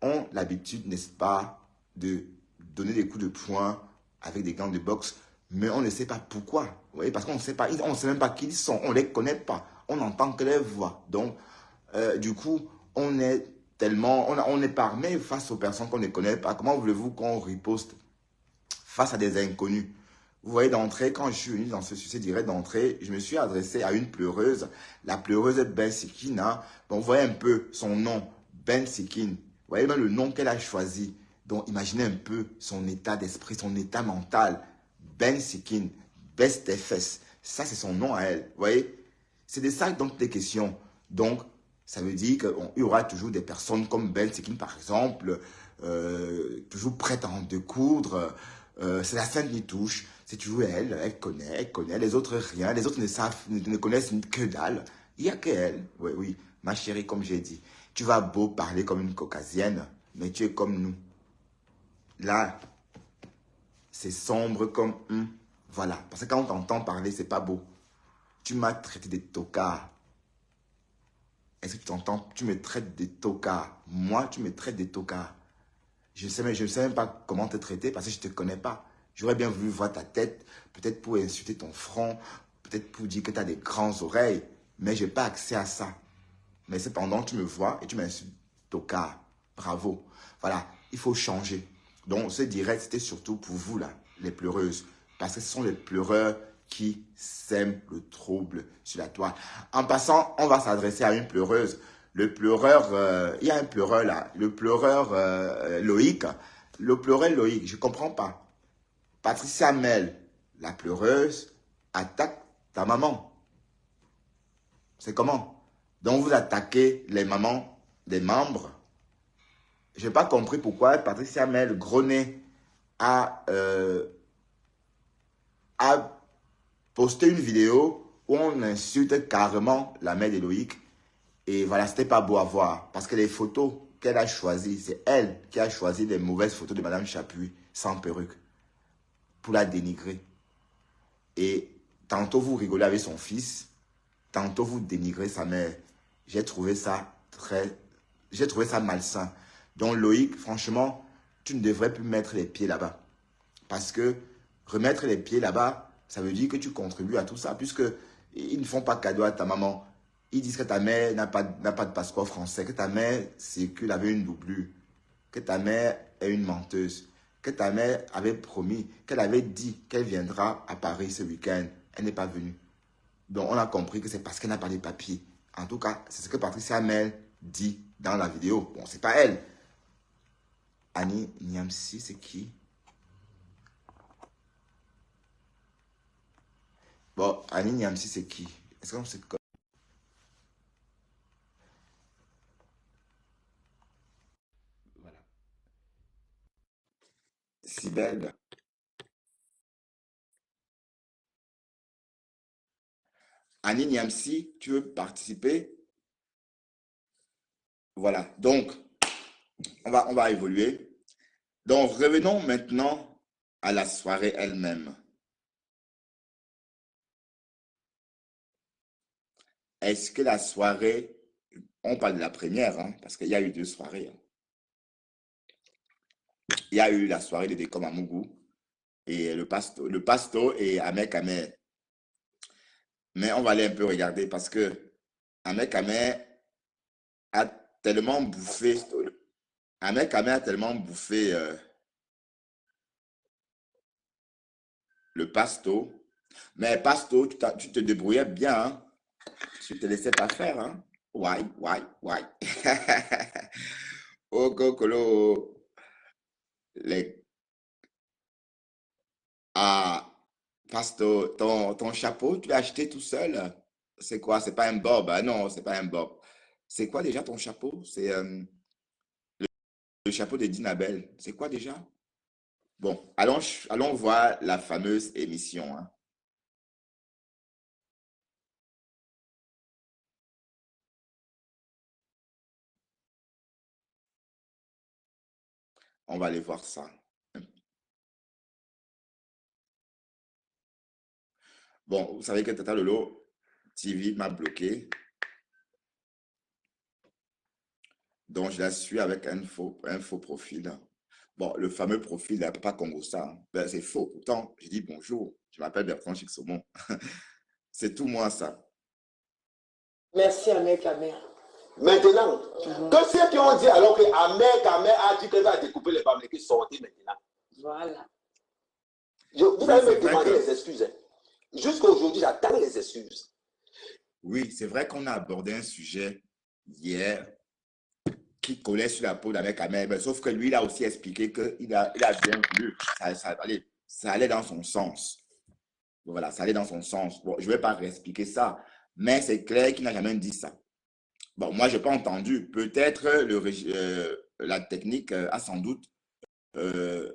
ont l'habitude, n'est-ce pas, de donner des coups de poing avec des gants de boxe, mais on ne sait pas pourquoi. Vous voyez, parce qu'on ne sait pas, on ne sait même pas qui ils sont, on ne les connaît pas, on n'entend que les voix. Donc, du coup, on est tellement, on est parmé face aux personnes qu'on ne connaît pas. Comment voulez-vous qu'on riposte face à des inconnus? Vous voyez, d'entrée, quand je suis venu dans ce succès direct d'entrée, je me suis adressé à une pleureuse, la pleureuse Ben Sikina. Bon, vous voyez un peu son nom, Ben Sikin. Vous voyez même le nom qu'elle a choisi. Donc, imaginez un peu son état d'esprit, son état mental. Ben Sikin, Best FS. Ça, c'est son nom à elle. Vous voyez, c'est de ça dont il est question. Donc, ça veut dire qu'il y aura toujours des personnes comme Ben Sikin, par exemple, toujours prêtes à en découdre. C'est la Sainte Nitouche. C'est toujours elle, elle connaît, les autres rien, les autres ne connaissent que dalle. Il n'y a qu'elle. Oui, oui, ma chérie, comme j'ai dit, tu vas beau parler comme une caucasienne, mais tu es comme nous. Là, c'est sombre comme... voilà, parce que quand on t'entend parler, c'est pas beau. Tu m'as traité de tocard. Est-ce que tu t'entends? Tu me traites de tocard. Moi, tu me traites de tocard. Je ne sais même pas comment te traiter parce que je ne te connais pas. J'aurais bien voulu voir ta tête, peut-être pour insulter ton front, peut-être pour dire que tu as des grandes oreilles, mais je n'ai pas accès à ça. Mais cependant, tu me vois et tu m'insultes tocard. Bravo. Voilà, il faut changer. Donc, ce direct, c'était surtout pour vous, là, les pleureuses. Parce que ce sont les pleureurs qui sèment le trouble sur la toile. En passant, on va s'adresser à une pleureuse. Le pleureur, il y a un pleureur là, le pleureur Loïc. Le pleureur Loïc, je ne comprends pas. Patricia Mel, la pleureuse, attaque ta maman. C'est comment? Donc vous attaquez les mamans des membres. Je n'ai pas compris pourquoi Patricia Mel Gronet a posté une vidéo où on insulte carrément la mère de Loïc. Et voilà, c'était pas beau à voir. Parce que les photos qu'elle a choisies, c'est elle qui a choisi les mauvaises photos de Madame Chapuis sans perruque pour la dénigrer. Et tantôt vous rigolez avec son fils, tantôt vous dénigrez sa mère. J'ai trouvé ça malsain. Donc Loïc, franchement, tu ne devrais plus mettre les pieds là-bas. Parce que remettre les pieds là-bas, ça veut dire que tu contribues à tout ça. Puisque ils ne font pas cadeau à ta maman. Ils disent que ta mère n'a pas de passeport français, que ta mère circule avec une doublure, que ta mère est une menteuse, que ta mère avait promis, qu'elle avait dit qu'elle viendra à Paris ce week-end. Elle n'est pas venue. Donc, on a compris que c'est parce qu'elle n'a pas les papiers. En tout cas, c'est ce que Patricia Mel dit dans la vidéo. Bon, c'est pas elle. Annie Niamsi, c'est qui? Bon, Annie Niamsi, c'est qui? Est-ce qu'on sait quoi? Voilà. Sibelle. Annie Niamsi, tu veux participer? Voilà. Donc, on va évoluer. Donc, revenons maintenant à la soirée elle-même. Est-ce que la soirée, on parle de la première, hein, parce qu'il y a eu deux soirées. Hein. Il y a eu la soirée de Décom à Mougou et le pasto et Ahmed Kamer. Mais on va aller un peu regarder parce que Ahmed Kamer a tellement bouffé, Ahmed Kamer a tellement bouffé le pasto. Mais pasto, tu te débrouillais bien, hein. Tu te laissais pas faire, hein. Ouais, ouais, ouais. Oh, Kokolo. Les... Ah, Pasto, ton chapeau, tu l'as acheté tout seul? C'est quoi? C'est pas un bob? Ah non, c'est pas un bob. C'est quoi déjà ton chapeau? C'est le chapeau de Dinabel. C'est quoi déjà? Bon, allons voir la fameuse émission. Hein. On va aller voir ça. Bon, vous savez que Tata Lolo TV m'a bloqué. Donc, je la suis avec un faux profil. Bon, le fameux profil de Papa Congossa, hein, ben, c'est faux. Pourtant, j'ai dit bonjour, je m'appelle Bertrand Chixomon. C'est tout moi, ça. Merci, Ahmed Kamer. Maintenant, que ceux qui ont dit alors que Ahmed Kamer a dit qu'il va découper les femmes qui sortent maintenant. Voilà. Vous allez me demander les excuses. Hein. Jusqu'à aujourd'hui, j'attends les excuses. Oui, c'est vrai qu'on a abordé un sujet hier qui collait sur la peau d'Ahmed Kamer, mais sauf que lui, il a aussi expliqué qu'il a bien voulu. Ça allait dans son sens. Voilà, ça allait dans son sens. Bon, je ne vais pas réexpliquer ça, mais c'est clair qu'il n'a jamais dit ça. Bon, moi, je n'ai pas entendu. Peut-être la technique a sans doute euh,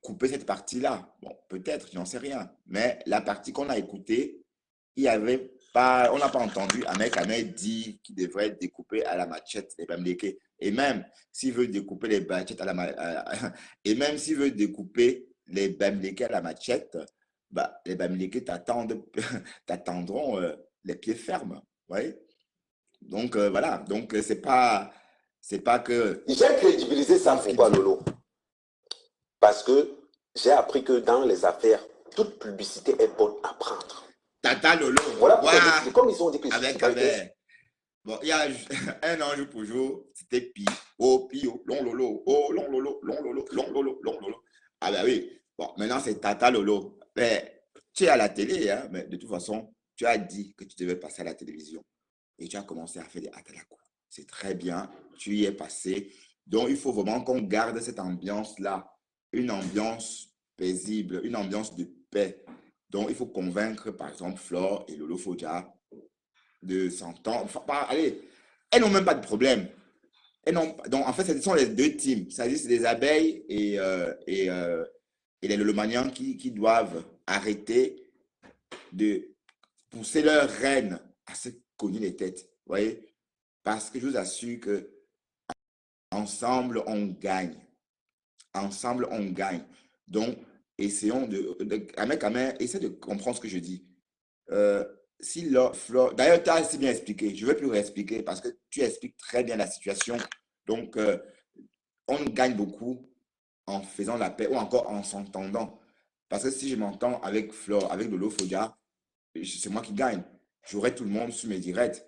coupé cette partie-là. Bon, peut-être, je n'en sais rien. Mais la partie qu'on a écoutée, il y avait pas, on n'a pas entendu Ahmed dire qu'il devrait découper à la machette les Bamileke. Et même s'il veut découper les machettes à la et même s'il veut découper les Bamileke à la machette, bah, les Bamileke t'attendront les pieds fermes. Ouais. Donc, voilà. Donc, c'est pas que... J'ai crédibilisé ça, pourquoi, Lolo? Parce que j'ai appris que dans les affaires, toute publicité est bonne à prendre. Tata Lolo. Voilà pourquoi, comme ils ont dit que bon, il y a un ange pour jour, c'était Pi, oh, Pio, long lolo, oh, long lolo, long lolo, long lolo, long lolo. Ah ben oui, bon, maintenant c'est Tata Lolo. Mais tu es à la télé, hein, mais de toute façon, tu as dit que tu devais passer à la télévision. Et tu as commencé à faire des atalakou. C'est très bien, tu y es passé. Donc, il faut vraiment qu'on garde cette ambiance-là, une ambiance paisible, une ambiance de paix. Donc, il faut convaincre, par exemple, Flore et Lolo Fodja de s'entendre. Enfin, allez, elles n'ont même pas de problème. Donc, en fait, ce sont les deux teams. C'est-à-dire, c'est les abeilles et les lolomanians qui doivent arrêter de pousser leur reine à se cogner les têtes. Vous voyez? Parce que je vous assure que ensemble, on gagne. Ensemble, on gagne. Donc, essayons essaie de comprendre ce que je dis. Si Flore, d'ailleurs, tu as assez bien expliqué. Je ne vais plus réexpliquer parce que tu expliques très bien la situation. Donc, on gagne beaucoup en faisant la paix ou encore en s'entendant. Parce que si je m'entends avec Flore, avec Lolo Fodja, c'est moi qui gagne. J'aurai tout le monde sur mes directs.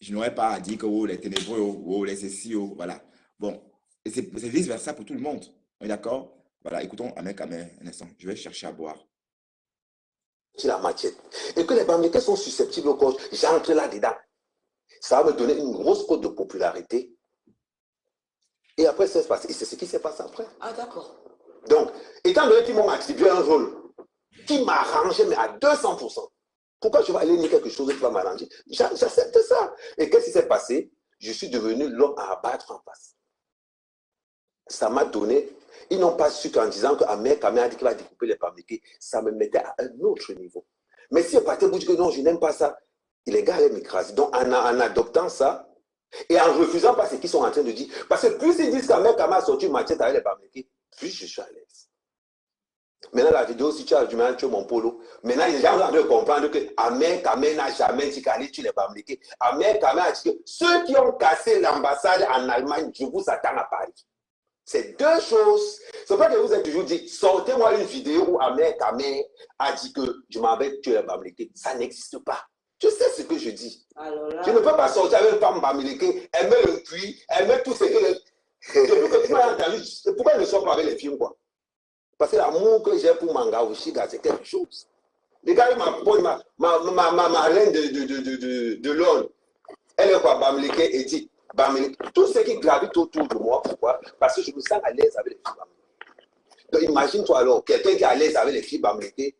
Je n'aurais pas à dire que oh, les ténébreux, oh, les ceci, oh, voilà. Bon, et c'est vice-versa pour tout le monde. On est d'accord? Voilà, écoutons Ahmed Kamer un instant. Je vais chercher à boire. C'est la matière. Et que les Bamileke sont susceptibles au coach, j'entre là-dedans. Ça va me donner une grosse cote de popularité. Et après, ça se passe. Et c'est ce qui s'est passé après. Ah, d'accord. Donc, étant donné qu'ils m'ont attribué un rôle qui m'arrangeait, mais à 200%, pourquoi je vais aller nier quelque chose qui va m'arranger? J'accepte ça. Et qu'est-ce qui s'est passé? Je suis devenu l'homme à abattre en face. Ça m'a donné. Ils n'ont pas su qu'en disant que Ahmed Kamer a dit qu'il va découper les Bamileke, ça me mettait à un autre niveau. Mais si je partais pour dire que non, je n'aime pas ça, les gars allaient m'écraser. Donc, en adoptant ça, et en refusant pas ce qu'ils sont en train de dire, parce que plus ils disent qu'Ahmed Kamer a sorti une machette avec les Bamileke, plus je suis à l'aise. Maintenant, la vidéo, si tu as du mal, tu as mon polo. Maintenant, les gens doivent comprendre que Ahmed Kamer n'a jamais dit qu'aller tuer les Bamileke. Ahmed Kamer a dit que ceux qui ont cassé l'ambassade en Allemagne, je vous attends à Paris. C'est deux choses. C'est pas que vous avez toujours dit, sortez-moi une vidéo où Ahmed Kamer a dit que je m'en vais tuer les Bamileke. Ça n'existe pas. Tu sais ce que je dis. Là, je ne peux pas sortir avec une femme Bamileke, elle met le puits, elle met tout ce que... Depuis que tu m'as entendu, pourquoi elle ne sort pas avec les films, quoi? Parce que l'amour que j'ai pour Manga Oshiga, c'est quelque chose. Regardez ma reine de l'Orne. Elle est quoi, Bamileke et dit, Bamileke. Tout ce qui gravite autour de moi, pourquoi? Parce que je me sens à l'aise avec les filles Bamileke. Donc imagine-toi alors, quelqu'un qui est à l'aise avec les filles Bamileke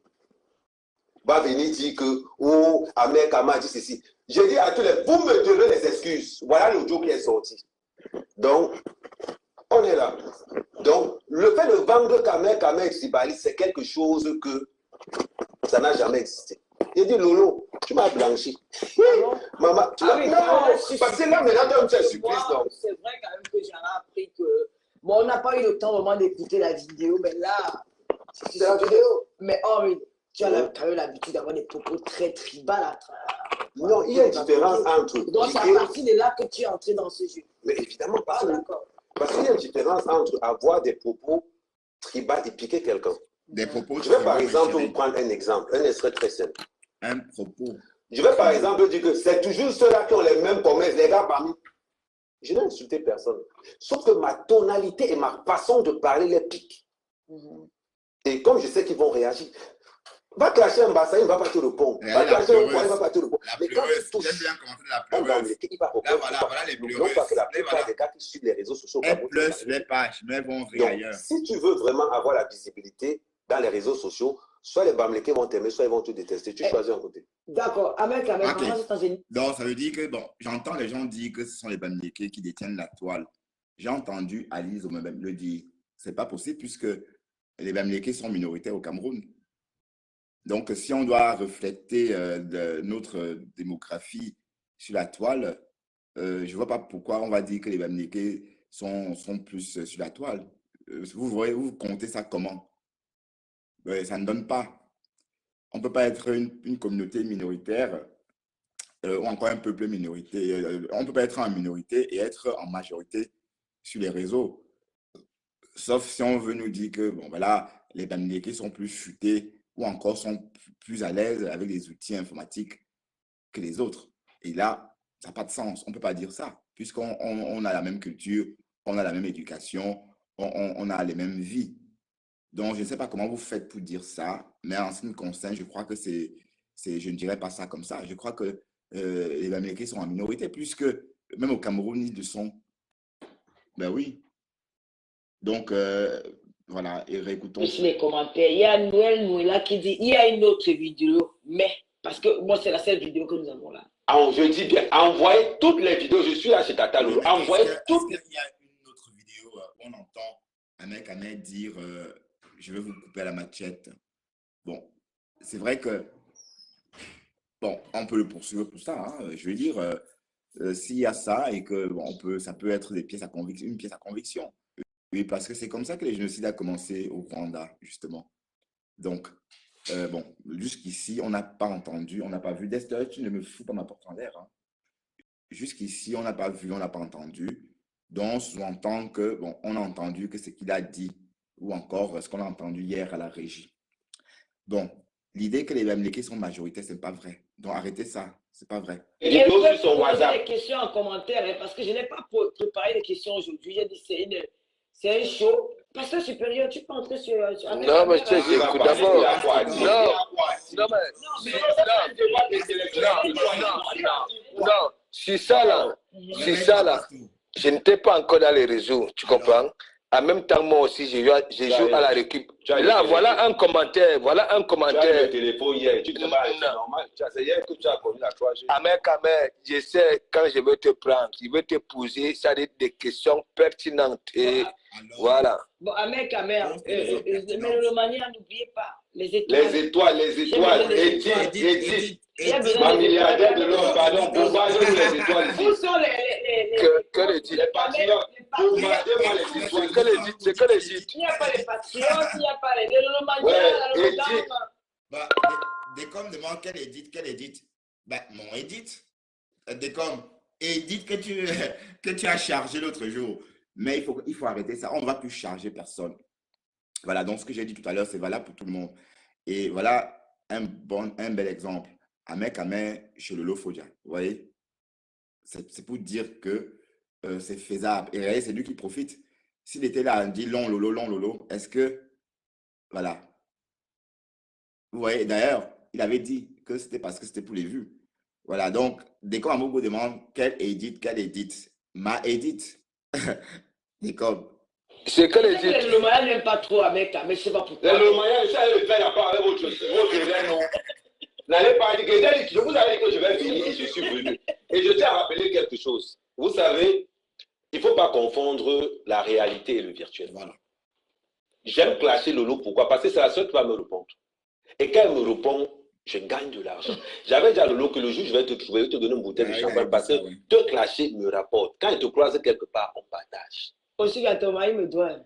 va venir dire que, oh, Ahmed Kamer dit ceci. Je dis à tous les, vous me donnez les excuses. Voilà le jour qui est sorti. Donc, on est là. Donc, le fait de vendre Kamer et Sibali, c'est quelque chose que ça n'a jamais existé. J'ai dit, Lolo, tu m'as blanchi. Maman, tu m'as blanchi. Parce que là, maintenant, tu es surprise. C'est vrai quand même que j'en ai appris que... Bon, on n'a pas eu le temps vraiment d'écouter la vidéo, mais là... C'est la vidéo. Mais oh, oui, tu as quand même l'habitude d'avoir des propos très tribales. Non, il y a une différence entre... Donc, c'est à partir de là que tu es entré dans ce jeu. Mais évidemment, pas. D'accord. Parce qu'il y a une différence entre avoir des propos tribaux et piquer quelqu'un. Des propos. Je vais par exemple vous prendre un exemple, un extrait très simple. Un propos. Je vais par exemple dire que c'est toujours ceux-là qui ont les mêmes promesses, les gars parmi. Je n'ai insulté personne. Sauf que ma tonalité et ma façon de parler les pique. Et comme je sais qu'ils vont réagir, va clasher un bassin, il ne va pas te répondre. Va clasher un point, il ne va pas te répondre. Mais quand tu touches, il va répondre. Voilà les pleureuses. Non pas que la plupart des gars qui suivent les réseaux sociaux. Elles pleurent sur les pages, mais elles vont rire ailleurs. Si tu veux vraiment avoir la visibilité dans les réseaux sociaux, soit les Bamileke vont t'aimer, soit ils vont te détester. Tu choisis un côté. D'accord. Ahmed Kamer, donc, ça veut dire que, bon, j'entends les gens dire que ce sont les Bamileke qui détiennent la toile. J'ai entendu Alice même le dire. Ce n'est pas possible puisque les Bamileke sont minoritaires au Cameroun. Donc, si on doit refléter notre démographie sur la toile, je ne vois pas pourquoi on va dire que les Bamileke sont plus sur la toile. Vous comptez ça comment? Ça ne donne pas. On ne peut pas être une communauté minoritaire ou encore un peuple minorité. On ne peut pas être en minorité et être en majorité sur les réseaux. Sauf si on veut nous dire que, bon, voilà, les Bamileke sont plus futés ou encore sont plus à l'aise avec les outils informatiques que les autres. Et là, ça n'a pas de sens. On ne peut pas dire ça, puisqu'on a la même culture, on a la même éducation, on a les mêmes vies. Donc, je ne sais pas comment vous faites pour dire ça, mais en ce qui me concerne, je crois que je ne dirais pas ça comme ça. Je crois que les Américains sont en minorité, puisque même au Cameroun, ils le sont. Ben oui. Donc, voilà, et réécoutons. Plus les commentaires. Il y a Noël Noëlla qui dit, il y a une autre vidéo, mais, parce que moi, c'est la seule vidéo que nous avons là. Je dis bien, envoyez toutes les vidéos. Je suis là chez Tata Lolo. Envoyez toutes. Est-ce qu'il y a une autre vidéo où on entend un mec dire je vais vous couper à la machette? Bon, c'est vrai que, bon, on peut le poursuivre pour ça. Hein. Je veux dire, s'il y a ça et que bon, ça peut être une pièce à conviction. Oui, parce que c'est comme ça que les génocides a commencé au Rwanda, justement. Donc, bon, jusqu'ici, on n'a pas entendu, on n'a pas vu. Dexter, tu ne me fous pas ma porte en l'air. Hein. Jusqu'ici, on n'a pas vu, on n'a pas entendu. Donc, sous-entend que, bon, on a entendu que ce qu'il a dit, ou encore ce qu'on a entendu hier à la régie. Donc, l'idée que les Bamileke sont majoritaires, ce n'est pas vrai. Donc, arrêtez ça, ce n'est pas vrai. Et je peux poser des questions en commentaire, hein, parce que je n'ai pas préparé des questions aujourd'hui. J'ai dit, c'est un show. Pasteur supérieur, tu peux entrer sur... Non, mais tu sais, écoute d'abord. Non, c'est ça là. C'est ça là. Je n'étais pas encore dans les réseaux, tu comprends? En même temps, moi aussi, je joue à la récup. Là, voilà un commentaire. Voilà un commentaire. Tu as le téléphone hier. Tu te demandes, c'est normal. C'est hier que tu as connu la 3G. Amer, je sais, quand je vais te prendre, je vais te poser ça des questions pertinentes. Et voilà. Bon, Amer, mais le manière, n'oubliez pas. Les étoiles. Edith. Ma milliardaire de l'homme, pardon. Pourquoi les étoiles ici? Où sont les que les dit? Les patriotes. C'est que les dit. Il n'y a pas les patriotes, il n'y a pas les Décom demande quelle Edith? Ben, mon Edith. Décom, Edith que tu as chargé l'autre jour. Mais il faut arrêter ça. On ne va plus charger personne. Voilà, donc ce que j'ai dit tout à l'heure, c'est valable pour tout le monde. Et voilà un bel exemple. Amer chez le Lofodia. Vous voyez? C'est pour dire que c'est faisable. Et c'est lui qui profite. S'il était là, dit long lolo, est-ce que... Voilà. Vous voyez, d'ailleurs, il avait dit que c'était parce que c'était pour les vues. Voilà, donc, dès qu'on Amogo demande quelle Edith? Ma Edith. Décom. C'est que les dit. Le Maya n'aime pas trop avec, mais je ne sais pas pourquoi. Le Maya, je savais le faire la part avec votre non. N'allez pas dire que je vous avais dit que je vais venir et je suis venu. Et je tiens à rappeler quelque chose. Vous savez, il ne faut pas confondre la réalité et le virtuel. Voilà. J'aime clasher Lolo. Pourquoi? Parce que c'est la seule qui va me répondre. Et quand elle me répond, je gagne de l'argent. J'avais dit à Lolo que le jour je vais te trouver, je vais te donner une bouteille de champagne parce que te clasher me rapporte. Quand il te croise quelque part, on partage. Aussi, quand ton mari me doit.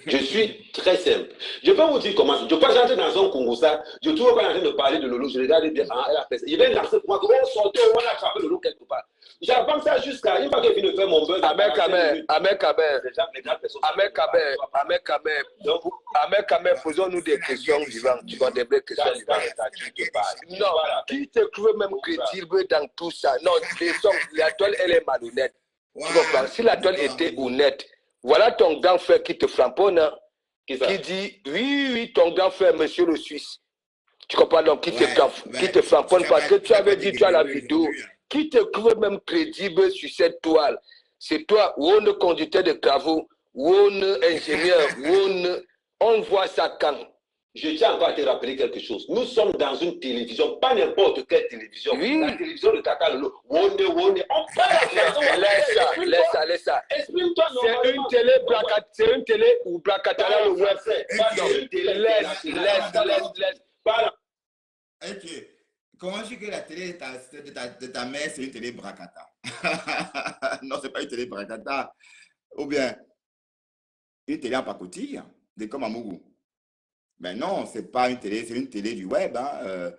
Je suis très simple. Je peux vous dire comment. Je peux rentrer dans un Congo, ça. Je trouve qu'on est en train de parler de Lolo. Je regarde bien. Elle a fait ça. Il vient lancer pour moi. Comment on sortait, on a attrapé Lolo quelque part. J'apprends ça jusqu'à une fois que je finis de faire mon buzz. Amer Kamer, posons-nous des questions vivantes. Tu vois, des vraies questions vivantes. Non, qui te trouve même crédible dans tout ça? Non, la toile, elle est malhonnête. Tu comprends? Si la toile était honnête, voilà ton grand frère qui te flamponne, qui dit, oui, ton grand frère, monsieur le Suisse. Tu comprends donc, qui te flamponne parce que tu avais dit, tu as la vidéo. Qui te trouve même crédible sur cette toile? C'est toi, ou on conducteur de travaux, ou on ingénieur, on voit ça quand? Je tiens encore à te rappeler quelque chose. Nous sommes dans une télévision, pas n'importe quelle télévision. Oui. La télévision de Tata Lolo. On parle. Laisse ça. Exprime-toi normalement. C'est une télé ou Bracatala le web. Laisse. Ok. Comment je dis que la télé de ta mère, c'est une télé Bracata? Non, c'est pas une télé Bracata. Ou bien une télé en pacotille, comme à Mougou. Ben non, c'est pas une télé, c'est une télé du web, hein.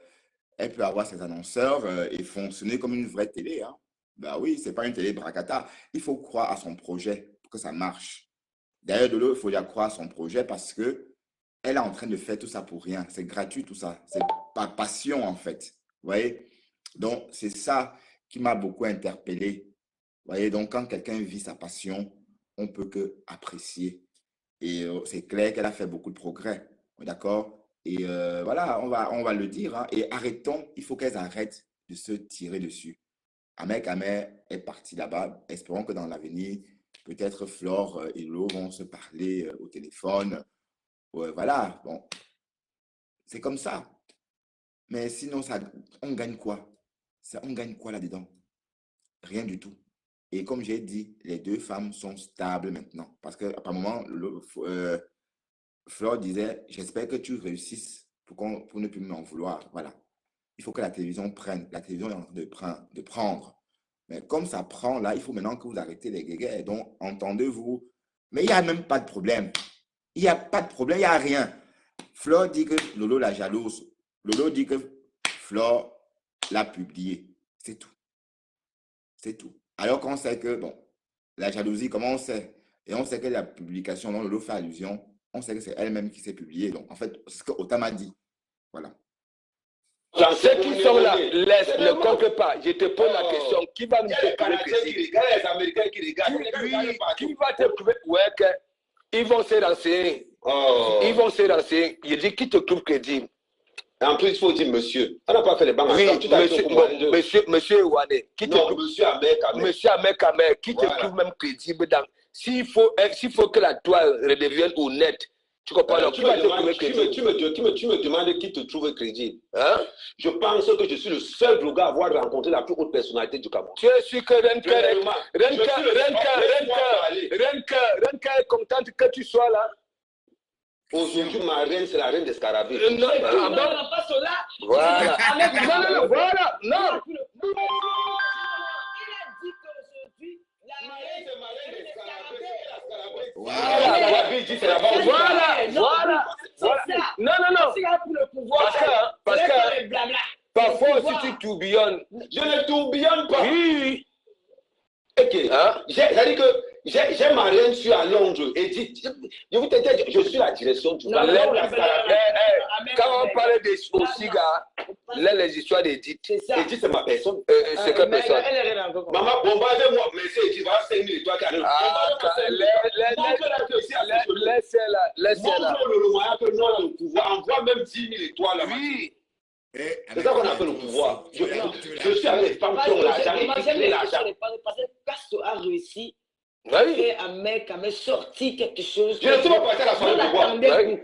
Elle peut avoir ses annonceurs et fonctionner comme une vraie télé, hein. Ben oui, c'est pas une télé bracata. Il faut croire à son projet pour que ça marche. D'ailleurs, de l'autre, il faut y croire à son projet parce que elle est en train de faire tout ça pour rien. C'est gratuit tout ça. C'est pas passion en fait. Vous voyez? Donc, c'est ça qui m'a beaucoup interpellé. Vous voyez? Donc, quand quelqu'un vit sa passion, on peut que apprécier. Et c'est clair qu'elle a fait beaucoup de progrès. D'accord? Et voilà, on va le dire, hein. Et arrêtons, il faut qu'elles arrêtent de se tirer dessus. Ahmed Kamer est parti là-bas. Espérons que dans l'avenir, peut-être Flore et Lo vont se parler au téléphone. Ouais, voilà, bon, c'est comme ça. Mais sinon, ça, on gagne quoi? On gagne quoi là-dedans? Rien du tout. Et comme j'ai dit, les deux femmes sont stables maintenant. Parce qu'à un moment, Flore disait, j'espère que tu réussisses pour ne plus m'en vouloir. Voilà. Il faut que la télévision prenne. La télévision est en train de prendre. Mais comme ça prend, là, il faut maintenant que vous arrêtez les guéguerres. Donc, entendez-vous. Mais il n'y a même pas de problème. Il n'y a pas de problème, il n'y a rien. Flore dit que Lolo la jalouse. Lolo dit que Flore l'a publié. C'est tout. C'est tout. Alors qu'on sait que, bon, la jalousie, comment on sait? Et on sait que la publication dont Lolo fait allusion, on sait que c'est elle-même qui s'est publiée. Donc, en fait, c'est ce que Otam a dit. Voilà. Ceux qui sont là, laisse, ne compte pas. Je te pose la question. Qui va nous prouver que si? Les Américains qui regardent. Qui va te prouver? Ouais, ils vont se renseigner. Ils vont se renseigner. Il dit qui te trouve crédible. En plus, il faut dire monsieur. On n'a pas fait les bancs. Oui, monsieur Ouane. Monsieur Ahmed Kamer. Monsieur Ahmed Kamer, qui te trouve même crédible dans. S'il faut que la toile redevienne honnête, tu comprends? Tu me demandes qui te trouve crédible. Hein? Je pense que je suis le seul droga à avoir rencontré la plus haute personnalité du Cameroun. Tu es sûr que Renka est contente que tu sois là? Aujourd'hui, ma reine, c'est la reine des scarabées. Non, pas cela. Voilà. Non, voilà. Non. Il a dit qu'aujourd'hui, la reine, c'est ma reine des scarabées. Voilà. Non. Pour le pouvoir. Parce que parfois aussi tu tourbillonnes. Je ne tourbillonne pas. Oui. Ok. C'est-à-dire que j'ai ma reine sur à Londres et dit, je suis la direction du Quand on parlait des cigares, là, les histoires d'Edith. Edith, c'est ma personne. C'est quelle personne? Maman, bombardez-moi. Mais c'est Edith, va 5 000 étoiles qui arrivent. Laissez-la. Le moyen que nous avons le pouvoir. Envoie même 10 000 étoires là-bas. Oui. C'est ça qu'on appelle le pouvoir. Je suis avec les femmes qui ont l'argent. Parce que Castro a réussi. Oui. Et un mec a sorti quelque chose. Je ne suis pas parti à la soirée de pouvoir.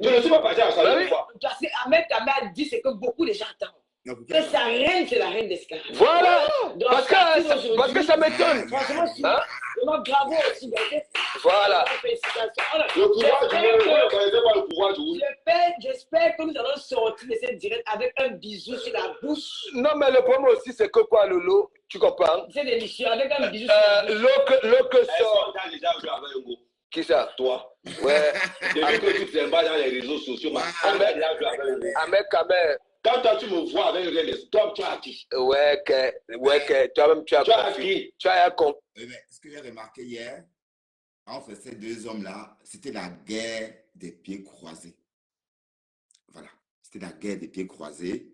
Je ne suis pas parti à la soirée de pouvoir. Un mec a dit ce que beaucoup de gens attendent. Que sa reine, c'est la reine des scarabées. Voilà. Parce que ça m'étonne. Franchement, c'est vraiment bravo aussi. Voilà. Le pouvoir du monde, vous ne connaissez pas le pouvoir du monde. J'espère que nous allons sortir de cette direct avec un bisou sur la bouche. Non, mais le problème aussi, c'est que quoi, Lolo? Tu comprends? C'est délicieux, avec un bisou sur la bouche. L'eau sort. Qui ça? Toi. Ouais. Depuis que tu te bats dans les réseaux sociaux, Ahmed Kamer. Quand toi, tu me vois avec une reine, toi, tu as qui? Ouais, toi-même, tu as qui? Tu as un compte. Ce que j'ai remarqué hier, entre ces deux hommes-là, c'était la guerre des pieds croisés. Voilà, c'était la guerre des pieds croisés.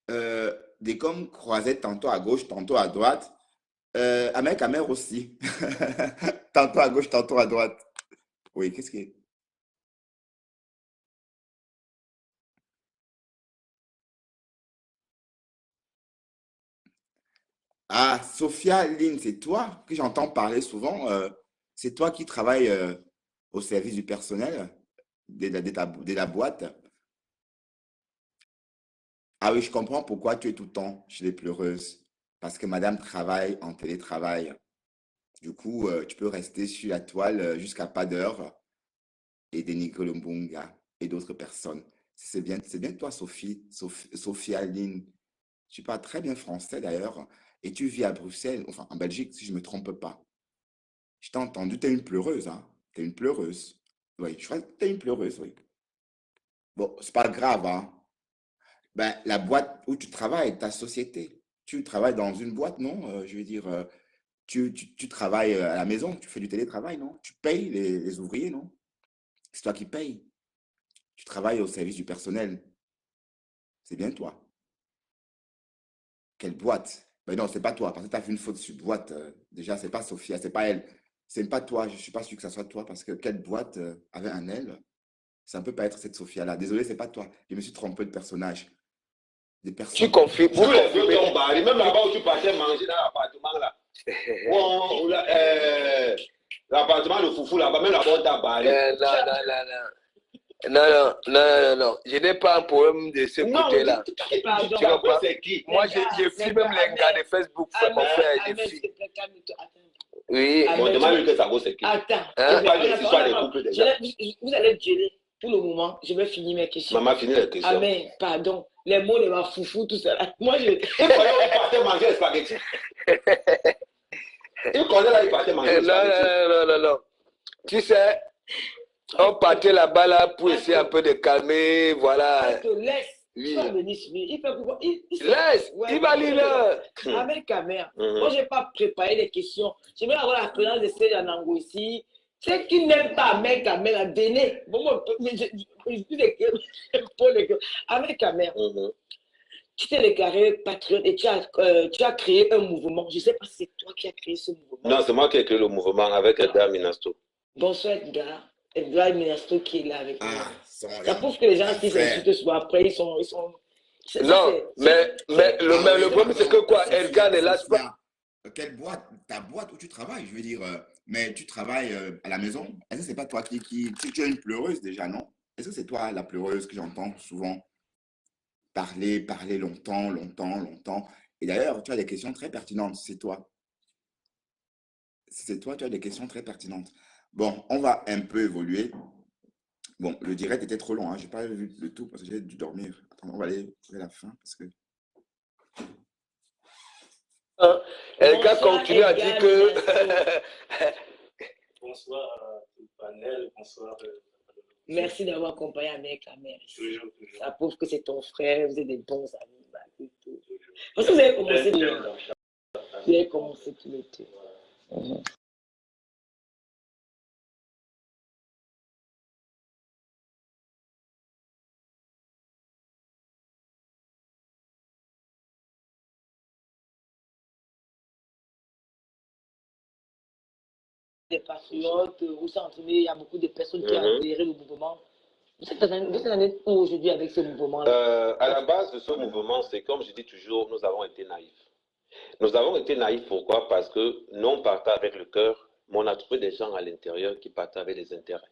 Des comme croisés tantôt à gauche, tantôt à droite. Ahmed Kamer aussi. Tantôt à gauche, tantôt à droite. Oui, qu'est-ce qui est? Ah, Sophia Lynn, c'est toi que j'entends parler souvent. C'est toi qui travailles au service du personnel de la boîte. Ah oui, je comprends pourquoi tu es tout le temps chez les pleureuses. Parce que madame travaille en télétravail. Du coup, tu peux rester sur la toile jusqu'à pas d'heure et dénigrer le Mbunga et d'autres personnes. C'est bien toi, Sophia Lynn. Tu parles très bien français d'ailleurs. Et tu vis à Bruxelles, enfin en Belgique, si je ne me trompe pas. Je t'ai entendu, tu es une pleureuse, hein? Tu es une pleureuse. Oui, je crois que tu es une pleureuse, oui. Bon, c'est pas grave, hein. Ben, la boîte où tu travailles, ta société, tu travailles dans une boîte, non? Je veux dire, tu travailles à la maison, tu fais du télétravail, non? Tu payes les ouvriers, non? C'est toi qui payes. Tu travailles au service du personnel. C'est bien toi. Quelle boîte? Ben non, c'est pas toi, parce que tu as fait une faute sur boîte. Déjà, c'est pas Sophia, c'est pas elle. C'est pas toi, je suis pas sûr que ça soit toi, parce que quelle boîte avait un elle? Ça ne peut pas être cette Sophia-là. Désolé, c'est pas toi. Je me suis trompé de personnage. Des Tu personnes. confirmes. Tous les deux t'ont barré, même là-bas où tu partais manger dans l'appartement là. L'appartement de Foufou là-bas, même là-bas on t'a barré. Non. Je n'ai pas un problème de ce côté-là. Tu vois pas? C'est qui? Moi, je filme même les gars de Facebook, mon frère, des filles. Oui. On demande que ça vaut c'est qui? Attends. Vous allez geler. Pour le moment, je vais finir mes questions. Maman, fini les questions. Ah mais, pardon. Les mots de ma foufou, tout ça. Moi, je... Il partait manger les spaghettis. Il connaît là, il partait manger les spaghettis. Non. Tu sais, on partait là-bas là pour essayer un peu de calmer, voilà. Laisse. Oui. Tu vas venir suivre. Il fait pourquoi? Laisse, il va lire. Avec Camer. Moi, je n'ai pas préparé les questions. J'aimerais avoir la présence de Seigneur Nango ici. Ceux qui n'aiment pas Ahmed Camer, à Béné. Bon, moi, je dis Ahmed Camer. Tu t'es déclaré patriote et tu as créé un mouvement. Je ne sais pas si c'est toi qui as créé ce mouvement. Non, c'est moi qui ai créé le mouvement avec Edgar Minasto. Bonsoir Edgar. Edgar Minasto qui est là avec nous. Ça prouve que les gens qui s'insultent souvent après, ils sont... Non, mais le problème c'est que quoi, Edgar ne lâche pas. Quelle boîte? Ta boîte où tu travailles, je veux dire, mais tu travailles à la maison. Est-ce que c'est pas toi qui... Tu es une pleureuse déjà, non? Est-ce que c'est toi la pleureuse que j'entends souvent parler longtemps? Et d'ailleurs, tu as des questions très pertinentes, c'est toi. C'est toi, tu as des questions très pertinentes. Bon, on va un peu évoluer. Bon, le direct était trop long, hein. Je n'ai pas vu le tout parce que j'ai dû dormir. Attends, on va aller vers la fin parce que... Elka continue à dire que... Bonsoir à tout le panel, bonsoir. Merci d'avoir accompagné avec la mère. Ça prouve que c'est ton frère, vous êtes des bons amis. Parce que vous avez commencé tous les deux. Des patriotes, où s'entraîner, il y a beaucoup de personnes qui ont adhéré au mouvement. Vous êtes en êtes où aujourd'hui avec ce mouvement-là? À la base de ce mouvement, c'est comme je dis toujours, nous avons été naïfs. Nous avons été naïfs pourquoi? Parce que non partant avec le cœur, mais on a trouvé des gens à l'intérieur qui partaient avec les intérêts.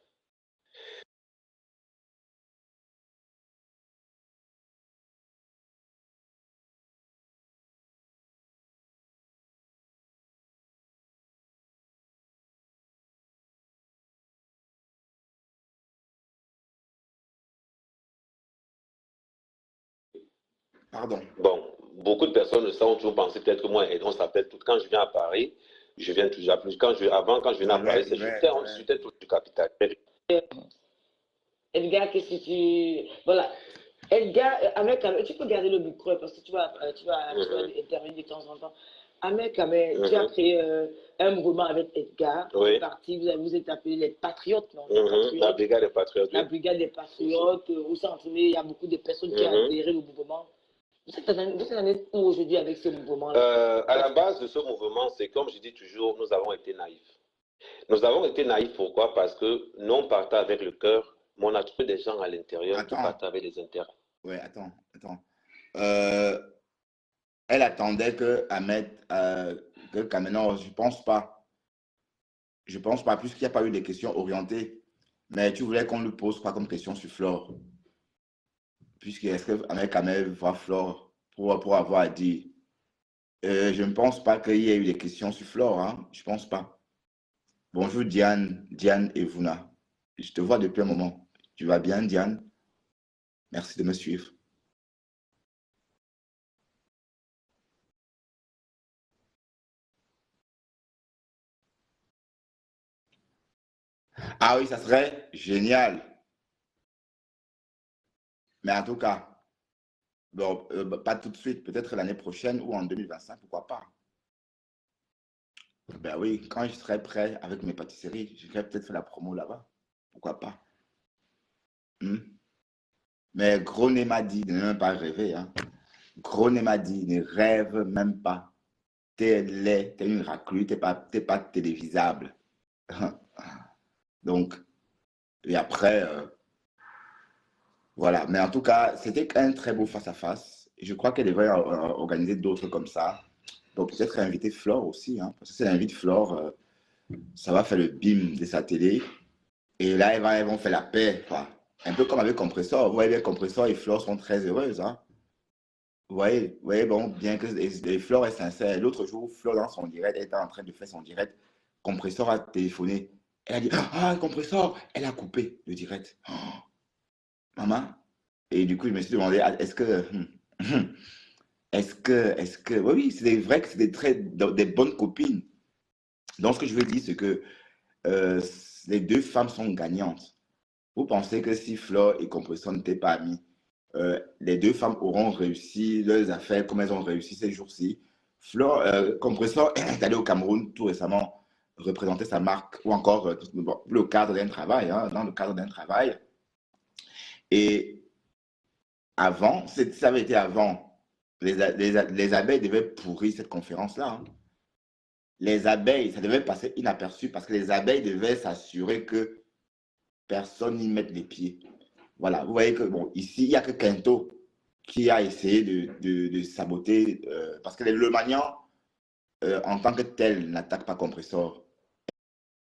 Pardon. Bon, beaucoup de personnes ont toujours pensé peut-être que moi, on s'appelle tout. Quand je viens à Paris, je viens toujours plus. Quand je venais à Paris, c'était tout du capital. Edgar, qu'est-ce que tu... Voilà. Edgar, tu peux garder le micro parce que tu vas intervenir de temps en temps. Ahmed Kamer, tu as créé un mouvement avec Edgar. Oui. Parti, vous êtes appelé les Patriotes, non? La Brigade des Patriotes. La Brigade des Patriotes, où s'entraîner, il y a beaucoup de personnes qui ont adhéré au mouvement. Vous êtes en êtes où aujourd'hui avec ce mouvement-là? À la base de ce mouvement, c'est comme je dis toujours, nous avons été naïfs. Nous avons été naïfs pourquoi? Parce que non partant avec le cœur, mais on a trouvé des gens à l'intérieur qui partaient avec les intérêts. Oui, attends. Elle attendait que Ahmed, que Kamena, je pense pas. Je pense pas, puisqu'il n'y a pas eu des questions orientées. Mais tu voulais qu'on lui pose quoi comme question sur Flore? Puisque est-ce que Ahmed Kamel voit Flore pour avoir à dire? Je ne pense pas qu'il y ait eu des questions sur Flore, hein? Je ne pense pas. Bonjour Diane et Vuna. Je te vois depuis un moment. Tu vas bien, Diane? Merci de me suivre. Ah oui, ça serait génial. Mais en tout cas, bon, pas tout de suite, peut-être l'année prochaine ou en 2025, pourquoi pas. Ben oui, quand je serai prêt avec mes pâtisseries, je vais peut-être faire la promo là-bas. Pourquoi pas? Hmm. Mais Gros m'a dit de ne même pas rêver. Hein. Gros m'a dit ne rêve même pas. T'es laid, t'es une raclure, t'es pas télévisable. Donc, et après, voilà. Mais en tout cas, c'était un très beau face-à-face. Je crois qu'elle devrait organiser d'autres comme ça. Donc, peut-être inviter Flore aussi. Hein, parce que si elle invite Flore, ça va faire le bim de sa télé. Et là, elles vont faire la paix. Quoi. Un peu comme avec Compressor. Vous voyez bien, Compressor et Flore sont très heureuses. Hein. Vous voyez, bon, bien que et Flore est sincère. L'autre jour, Flore, dans son direct, elle était en train de faire son direct. Compressor a téléphoné. Elle a dit, ah, Compressor, elle a coupé le direct. Oh, maman. Et du coup, je me suis demandé, est-ce que, oui, c'est vrai que c'est des bonnes copines. Donc, ce que je veux dire, c'est que les deux femmes sont gagnantes. Vous pensez que si Flore et Compressor n'étaient pas amis, les deux femmes auront réussi leurs affaires comme elles ont réussi ces jours-ci. Compressor est allé au Cameroun tout récemment représenter sa marque ou encore le cadre d'un travail, hein, dans le cadre d'un travail. Et avant, ça avait été avant, les abeilles devaient pourrir cette conférence-là. Hein. Les abeilles, ça devait passer inaperçu parce que les abeilles devaient s'assurer que personne n'y mette les pieds. Voilà, vous voyez que, bon, ici, il n'y a que Quinto qui a essayé de saboter, parce que le Magnan, en tant que tel, n'attaque pas Compressor.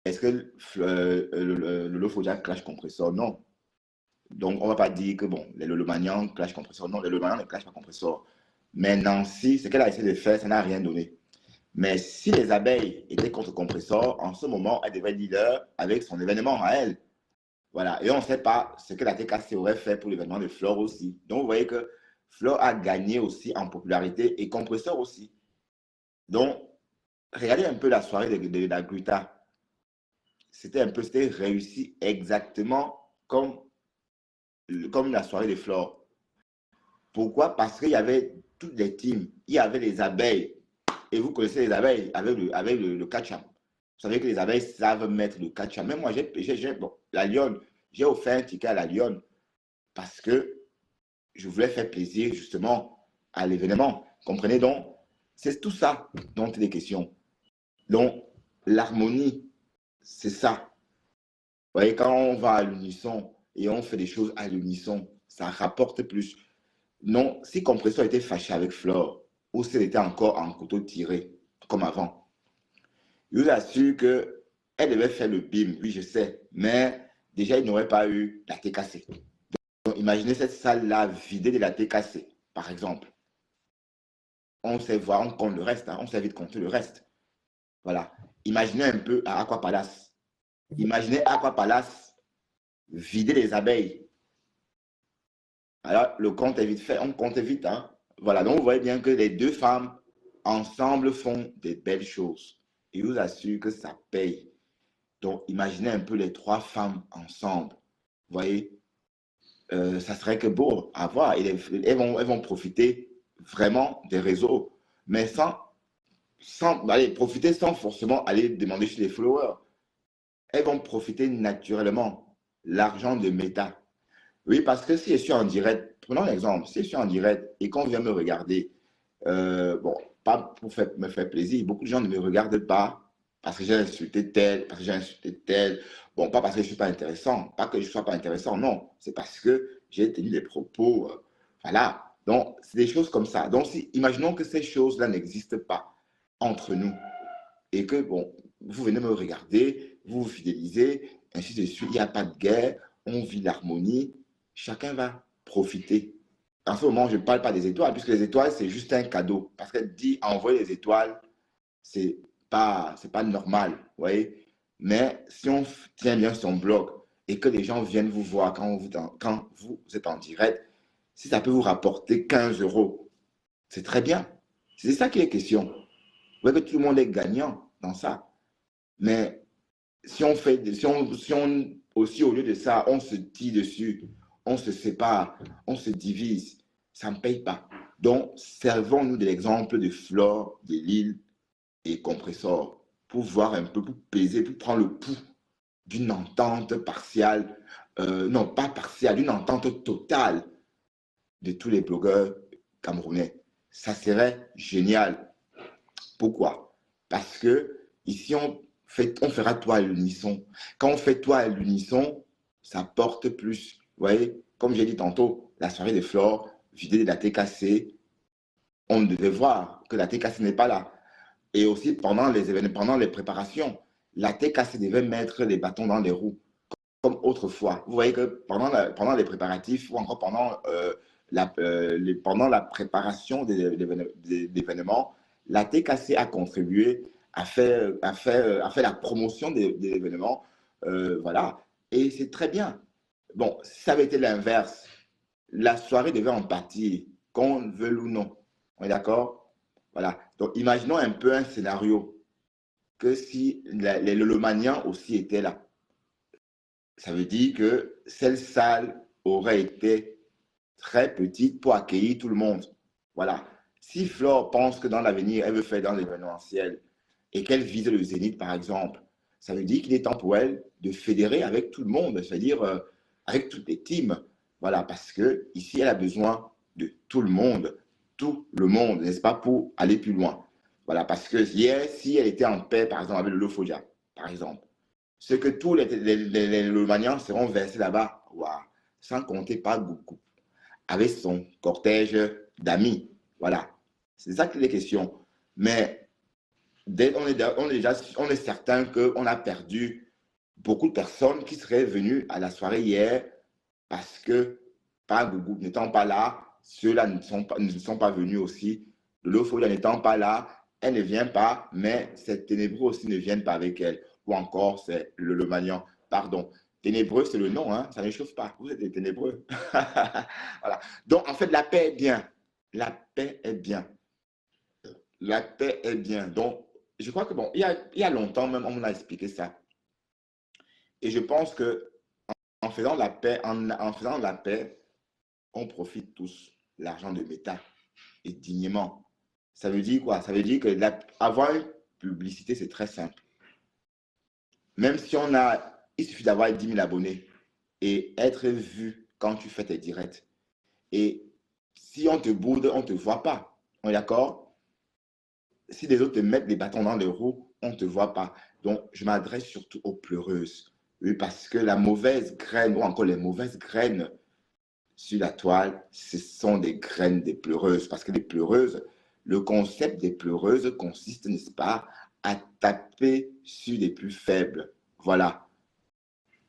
Est-ce que le Lofodia clash Compressor? Non. Donc, on ne va pas dire que, bon, le Magnan clash Compressor. Non, le Magnan ne clash pas Compressor. Mais Nancy, ce qu'elle a essayé de faire, ça n'a rien donné. Mais si les abeilles étaient contre Compressor, en ce moment, elle devait être leader avec son événement à elle. Voilà. Et on ne sait pas ce que la TKC aurait fait pour l'événement de Flore aussi. Donc, vous voyez que Flore a gagné aussi en popularité et Compressor aussi. Donc, regardez un peu la soirée de la Gruta. C'était réussi exactement comme la soirée de Flore. Pourquoi? Parce qu'il y avait toutes les teams. Il y avait les abeilles. Et vous connaissez les abeilles avec le catch-up. Vous savez que les abeilles savent mettre le catch-up. Même moi, la Lionne, j'ai offert un ticket à la Lionne parce que je voulais faire plaisir justement à l'événement. Comprenez donc? C'est tout ça dont il est question. Donc, l'harmonie, c'est ça. Vous voyez, quand on va à l'unisson et on fait des choses à l'unisson, ça rapporte plus. Non, si Compressor était fâché avec Flore, ou s'il était encore en couteau tiré, comme avant, je vous assure qu'elle devait faire le bim, oui, je sais, mais déjà, il n'aurait pas eu la TKC. Donc, imaginez cette salle-là vidée de la TKC, par exemple. On sait voir, on compte le reste, hein, on sait vite compter le reste. Voilà. Imaginez un peu à Aqua Palace. Imaginez Aqua Palace vider les abeilles. Alors, le compte est vite fait, on compte vite. Hein. Voilà, donc vous voyez bien que les deux femmes ensemble font des belles choses. Et je vous assure que ça paye. Donc, imaginez un peu les trois femmes ensemble. Vous voyez, ça serait que beau à voir. Elles vont profiter vraiment des réseaux, mais profiter sans forcément aller demander chez les followers. Elles vont profiter naturellement. L'argent de Meta. Oui, parce que si je suis en direct, prenons l'exemple, si je suis en direct et qu'on vient me regarder, bon, pas pour me faire plaisir, beaucoup de gens ne me regardent pas parce que j'ai insulté tel, parce que j'ai insulté tel. Bon, pas parce que je ne suis pas intéressant, pas que je ne sois pas intéressant, non. C'est parce que j'ai tenu des propos, voilà. Donc, c'est des choses comme ça. Donc, imaginons que ces choses-là n'existent pas entre nous et que, bon, vous venez me regarder, vous vous fidélisez, ainsi de suite, il n'y a pas de guerre, on vit l'harmonie, chacun va profiter. En ce moment, je ne parle pas des étoiles, puisque les étoiles, c'est juste un cadeau. Parce qu'elle dit envoyer les étoiles, c'est pas normal, vous voyez. Mais si on tient bien son blog et que les gens viennent vous voir quand vous êtes en direct, si ça peut vous rapporter 15 €, c'est très bien. C'est ça qui est question. Vous voyez que tout le monde est gagnant dans ça. Mais si on aussi, au lieu de ça, on se tire dessus, on se sépare, on se divise. Ça ne paye pas. Donc, servons-nous de l'exemple de Flore, de Lille et Compressor pour voir un peu, pour peser, pour prendre le pouls d'une entente partielle, non pas partielle, d'une entente totale de tous les blogueurs camerounais. Ça serait génial. Pourquoi? Parce que ici, on fera toi à l'unisson. Quand on fait toi à l'unisson, ça porte plus. Vous voyez, comme j'ai dit tantôt, la soirée de Flore, vidée de la TKC, on devait voir que la TKC n'est pas là. Et aussi, pendant les événements, pendant les préparations, la TKC devait mettre les bâtons dans les roues, comme autrefois. Vous voyez que pendant les préparatifs, ou encore pendant, pendant la préparation des événements, la TKC a contribué à faire la promotion de l'événement. Voilà. Et c'est très bien. Bon, si ça avait été l'inverse, la soirée devait en pâtir, qu'on veut ou non. On est d'accord? Voilà. Donc, imaginons un peu un scénario que si les Lolomaniens aussi étaient là. Ça veut dire que cette salle aurait été très petite pour accueillir tout le monde. Voilà. Si Flore pense que dans l'avenir, elle veut faire dans l'événementiel et qu'elle vise le Zénith, par exemple, ça veut dire qu'il est temps pour elle de fédérer avec tout le monde, c'est-à-dire avec toutes les teams. Voilà, parce que ici, elle a besoin de tout le monde, n'est-ce pas, pour aller plus loin. Voilà, parce que hier, si elle était en paix, par exemple, avec le Lofodia, par exemple, ce que tous les Lomaniens seront versés là-bas, wow, sans compter pas beaucoup, avec son cortège d'amis. Voilà, c'est ça qu'il est question. Mais on est certain qu'on a perdu beaucoup de personnes qui seraient venues à la soirée hier parce que, pas Gougou n'étant pas là, ceux-là ne sont pas venus aussi. L'Opholia n'étant pas là, elle ne vient pas, mais ces ténébreux aussi ne viennent pas avec elle. Ou encore, c'est le Magnan. Pardon. Ténébreux, c'est le nom, hein? Ça ne chauffe pas. Vous êtes des ténébreux. Voilà. Donc, en fait, la paix est bien. La paix est bien. La paix est bien. Donc, je crois que, bon, il y a longtemps même, on m'a expliqué ça. Et je pense que en faisant la paix, on profite tous l'argent de l'État et dignement. Ça veut dire quoi? Ça veut dire que avoir une publicité, c'est très simple. Même si il suffit d'avoir 10 000 abonnés et être vu quand tu fais tes directs. Et si on te boude, on ne te voit pas. On est d'accord? Si les autres te mettent des bâtons dans les roues, on ne te voit pas. Donc, je m'adresse surtout aux pleureuses. Oui, parce que la mauvaise graine, ou encore les mauvaises graines sur la toile, ce sont des graines des pleureuses. Parce que les pleureuses, le concept des pleureuses consiste, n'est-ce pas, à taper sur les plus faibles. Voilà.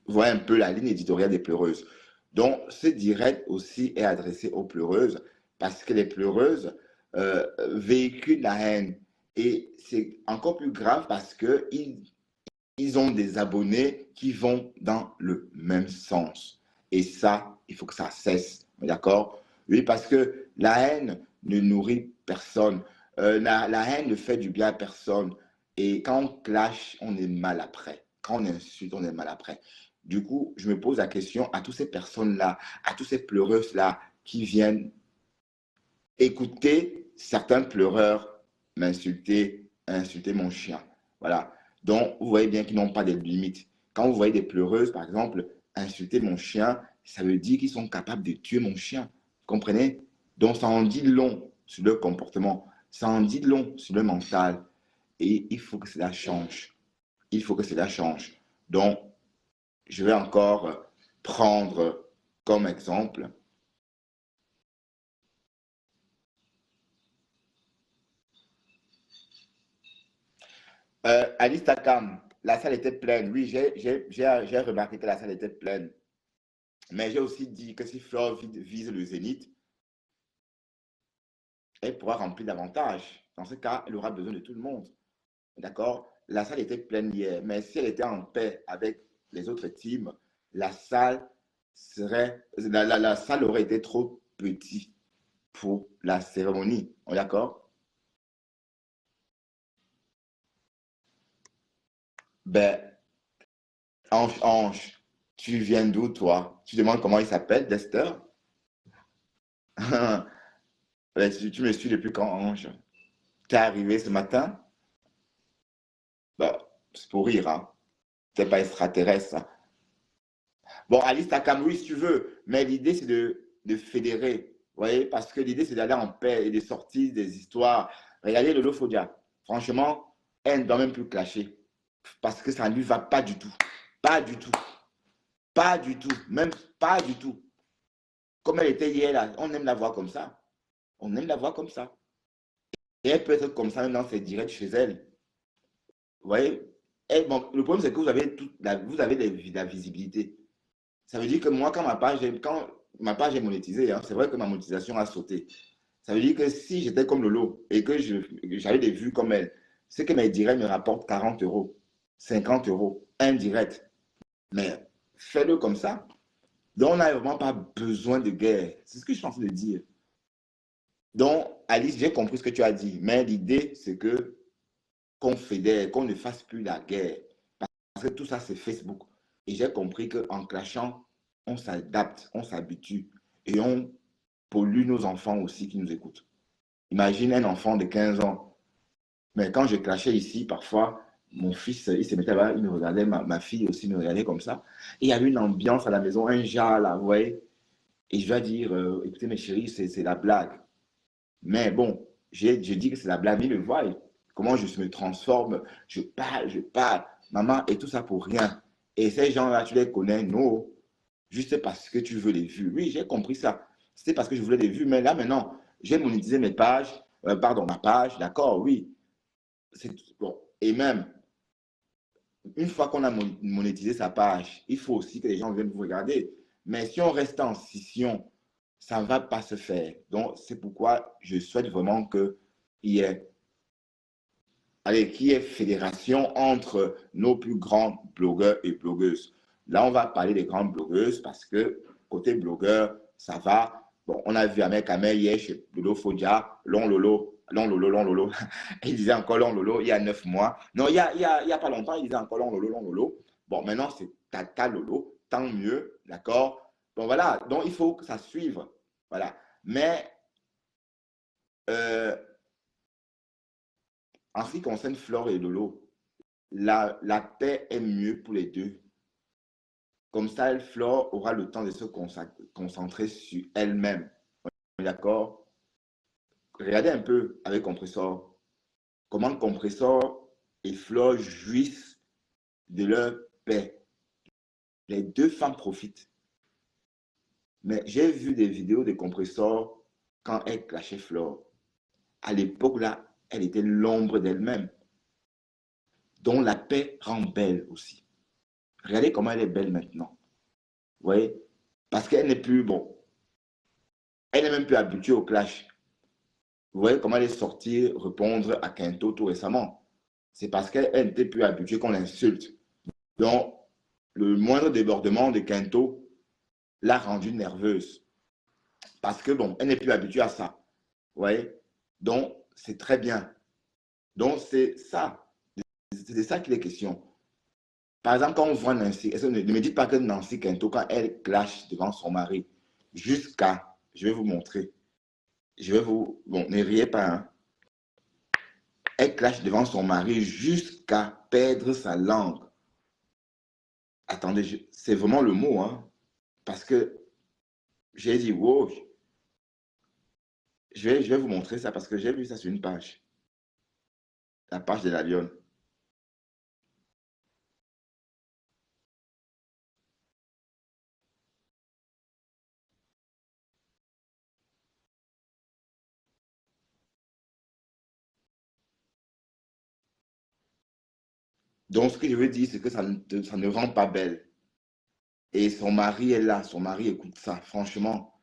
Voilà un peu la ligne éditoriale des pleureuses. Donc, ce direct aussi est adressé aux pleureuses parce que les pleureuses véhiculent la haine. Et c'est encore plus grave parce qu'ils ont des abonnés qui vont dans le même sens. Et ça, il faut que ça cesse. D'accord? Oui, parce que la haine ne nourrit personne. La haine ne fait du bien à personne. Et quand on clash, on est mal après. Quand on insulte, on est mal après. Du coup, je me pose la question à toutes ces personnes-là, à toutes ces pleureuses-là qui viennent écouter certains pleureurs m'insulter, insulter mon chien. Voilà. Donc, vous voyez bien qu'ils n'ont pas de limites. Quand vous voyez des pleureuses, par exemple, insulter mon chien, ça veut dire qu'ils sont capables de tuer mon chien. Vous comprenez? Donc, ça en dit long sur leur comportement. Ça en dit long sur le mental. Et il faut que cela change. Il faut que cela change. Donc, je vais encore prendre comme exemple Alice Takam, la salle était pleine. Oui, j'ai remarqué que la salle était pleine. Mais j'ai aussi dit que si Flore vise le Zénith, elle pourra remplir davantage. Dans ce cas, elle aura besoin de tout le monde. D'accord? La salle était pleine hier. Mais si elle était en paix avec les autres teams, la salle aurait été trop petite pour la cérémonie. On est d'accord? Ben, Ange, Tu viens d'où, toi? Tu demandes comment il s'appelle, Dexter? Ben, tu me suis depuis quand, Ange? T'es arrivé ce matin? Ben, c'est pour rire, hein. T'es pas extraterrestre, hein. Bon, Alice Takam, oui, si tu veux, mais l'idée, c'est de fédérer, vous voyez, parce que l'idée, c'est d'aller en paix et de sortir des histoires. Regardez Lolo Fodia. Franchement, elle ne doit même plus clasher, parce que ça ne lui va pas du tout. Pas du tout. Pas du tout. Même pas du tout. Comme elle était hier, là, on aime la voir comme ça. On aime la voir comme ça. Et elle peut être comme ça même dans ses directs chez elle. Vous voyez? Et bon, le problème, c'est que vous avez, vous avez la visibilité. Ça veut dire que moi, quand ma page est monétisée, hein, c'est vrai que ma monétisation a sauté. Ça veut dire que si j'étais comme Lolo et que j'avais des vues comme elle, c'est que mes directs me rapportent 40 euros, 50 euros, indirect. Mais fais-le comme ça. Donc, on n'a vraiment pas besoin de guerre. C'est ce que je suis en train de dire. Donc, Alice, j'ai compris ce que tu as dit. Mais l'idée, c'est que qu'on fédère, qu'on ne fasse plus la guerre. Parce que tout ça, c'est Facebook. Et j'ai compris qu'en clashant, on s'adapte, on s'habitue et on pollue nos enfants aussi qui nous écoutent. Imagine un enfant de 15 ans. Mais quand je clashais ici, parfois, mon fils, il se mettait là, il me regardait, ma fille aussi me regardait comme ça. Et il y avait une ambiance à la maison, un jar là, vous voyez. Et je dois dire, écoutez mes chéris, c'est la blague. Mais bon, je dis que c'est la blague, ils le voient. Comment je me transforme, je parle, maman, et tout ça pour rien. Et ces gens-là, tu les connais, non, juste parce que tu veux les vues. Oui, j'ai compris ça. C'était parce que je voulais des vues, mais là maintenant, j'ai monétisé mes pages, pardon, ma page, d'accord, oui. Bon. Et même, une fois qu'on a monétisé sa page, il faut aussi que les gens viennent vous regarder. Mais si on reste en scission, ça ne va pas se faire. Donc, c'est pourquoi je souhaite vraiment qu'il y ait, qu'il y ait fédération entre nos plus grands blogueurs et blogueuses. Là, on va parler des grandes blogueuses parce que côté blogueur, ça va. Bon, on a vu Ahmed Kamel hier chez Lolo Fodia, Long Lolo. Il disait encore Long Lolo il y a 9 mois. Non, il y a pas longtemps, il disait encore Long Lolo. Bon, maintenant, c'est Tata Lolo. Tant mieux, d'accord? Bon, voilà. Donc, il faut que ça suive. Voilà. Mais, en ce qui concerne Flore et Lolo, la paix est mieux pour les deux. Comme ça, Flore aura le temps de se concentrer sur elle-même. D'accord? Regardez un peu avec Compressor. Comment Compressor et Flore jouissent de leur paix. Les deux femmes profitent. Mais j'ai vu des vidéos de Compressor quand elle clashait Flore. À l'époque, là, elle était l'ombre d'elle-même. Donc la paix rend belle aussi. Regardez comment elle est belle maintenant. Vous voyez? Parce qu'elle n'est plus, bon, elle n'est même plus habituée au clash. Vous voyez comment elle est sortie répondre à Kento tout récemment. C'est parce qu'elle n'était plus habituée qu'on l'insulte. Donc, le moindre débordement de Kento l'a rendue nerveuse. Parce que, bon, elle n'est plus habituée à ça. Vous voyez? Donc, c'est très bien. Donc, c'est ça. C'est de ça qu'il est question. Par exemple, quand on voit Nancy, ne me dites pas que Nancy Kento, quand elle clash devant son mari, jusqu'à, je vais vous montrer, bon, ne riez pas, hein. Elle clash devant son mari jusqu'à perdre sa langue. Attendez, c'est vraiment le mot, hein, parce que j'ai dit, wow, je vais vous montrer ça parce que j'ai vu ça sur une page, la page de la lionne. Donc, ce que je veux dire, c'est que ça ne rend pas belle. Et son mari est là, son mari écoute ça. Franchement,